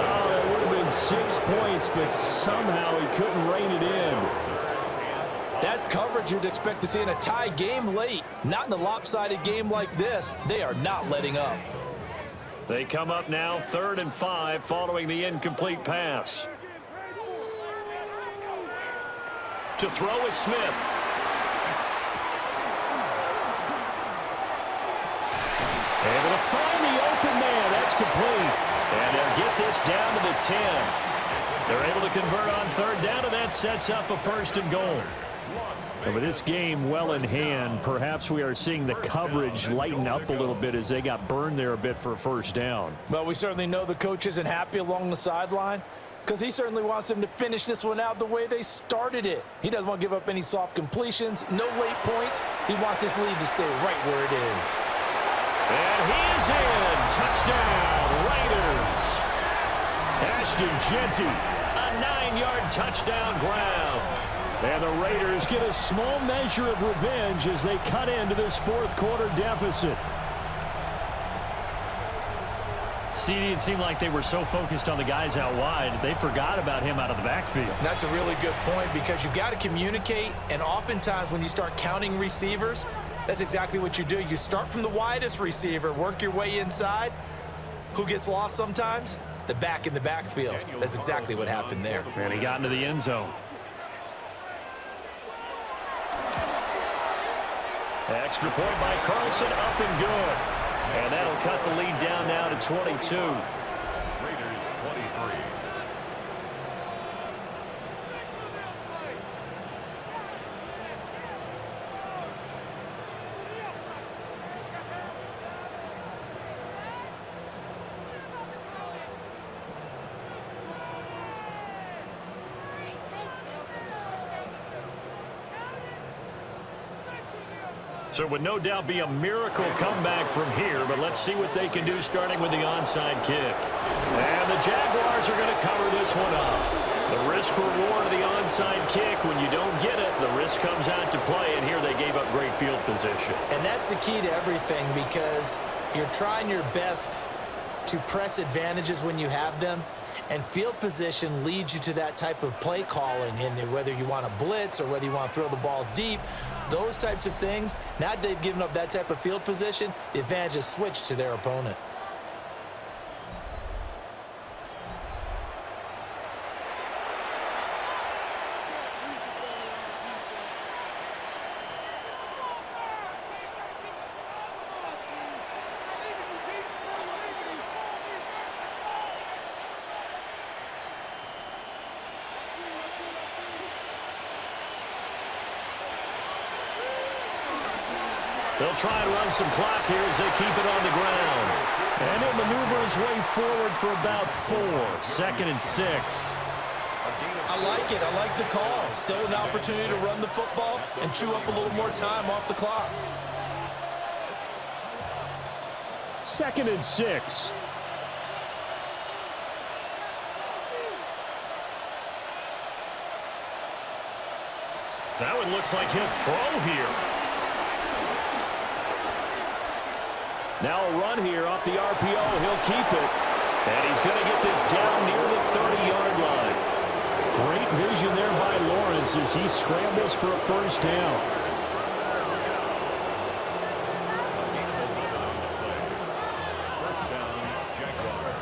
Oh, that would have been 6 points, but somehow he couldn't rein it in. That's coverage you'd expect to see in a tie game late. Not in a lopsided game like this. They are not letting up. They come up now 3rd and 5 following the incomplete pass. To throw is Smith. Able to find the open man. That's complete. And they'll get this down to the 10. They're able to convert on 3rd down, and that sets up a 1st and goal. And with this game well in hand, perhaps we are seeing the coverage lighten up a little bit as they got burned there a bit for a 1st down. Well, we certainly know the coach isn't happy along the sideline because he certainly wants them to finish this one out the way they started it. He doesn't want to give up any soft completions, no late points. He wants his lead to stay right where it is. And he's in. Touchdown, Raiders. Ashton Genty, a 9-yard touchdown ground. And the Raiders get a small measure of revenge as they cut into this fourth quarter deficit. CD, it seemed like they were so focused on the guys out wide, they forgot about him out of the backfield. That's a really good point because you've got to communicate, and oftentimes when you start counting receivers, that's exactly what you do. You start from the widest receiver, work your way inside. Who gets lost sometimes? The back in the backfield. That's exactly what happened there. And he got into the end zone. Extra point by Carlson, up and good. And that'll cut the lead down now to 22. So it would no doubt be a miracle comeback from here, but let's see what they can do starting with the onside kick. And the Jaguars are going to cover this one up. The risk reward of the onside kick, when you don't get it, the risk comes out to play, and here they gave up great field position. And that's the key to everything, because you're trying your best to press advantages when you have them, and field position leads you to that type of play calling, and whether you want to blitz or whether you want to throw the ball deep, those types of things. Now they've given up that type of field position, the advantage is switched to their opponent. They'll try and run some clock here as they keep it on the ground. And he'll maneuver his way forward for about 4. 2nd and 6. I like it. I like the call. Still an opportunity to run the football and chew up a little more time off the clock. 2nd and 6. That one looks like he'll throw here. Now a run here off the RPO. He'll keep it. And he's going to get this down near the 30-yard line. Great vision there by Lawrence as he scrambles for a first down. First down, Jaguars.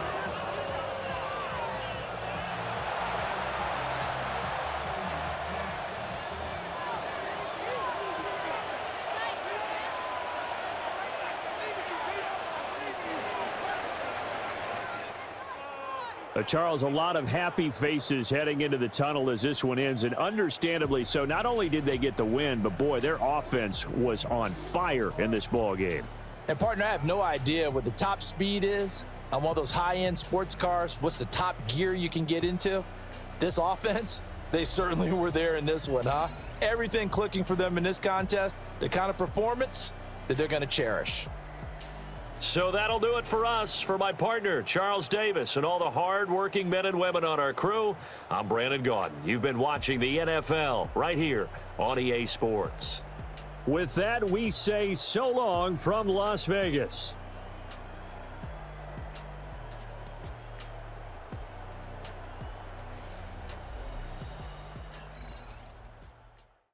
Charles, a lot of happy faces heading into the tunnel as this one ends, and understandably so. Not only did they get the win, but boy, their offense was on fire in this ball game. And partner, I have no idea what the top speed is on one of those high-end sports cars. What's the top gear you can get into? This offense, they certainly were there in this one, huh? Everything clicking for them in this contest, the kind of performance that they're going to cherish. So that'll do it for us. For my partner, Charles Davis, and all the hard-working men and women on our crew, I'm Brandon Gaudin. You've been watching the NFL right here on EA Sports. With that, we say so long from Las Vegas.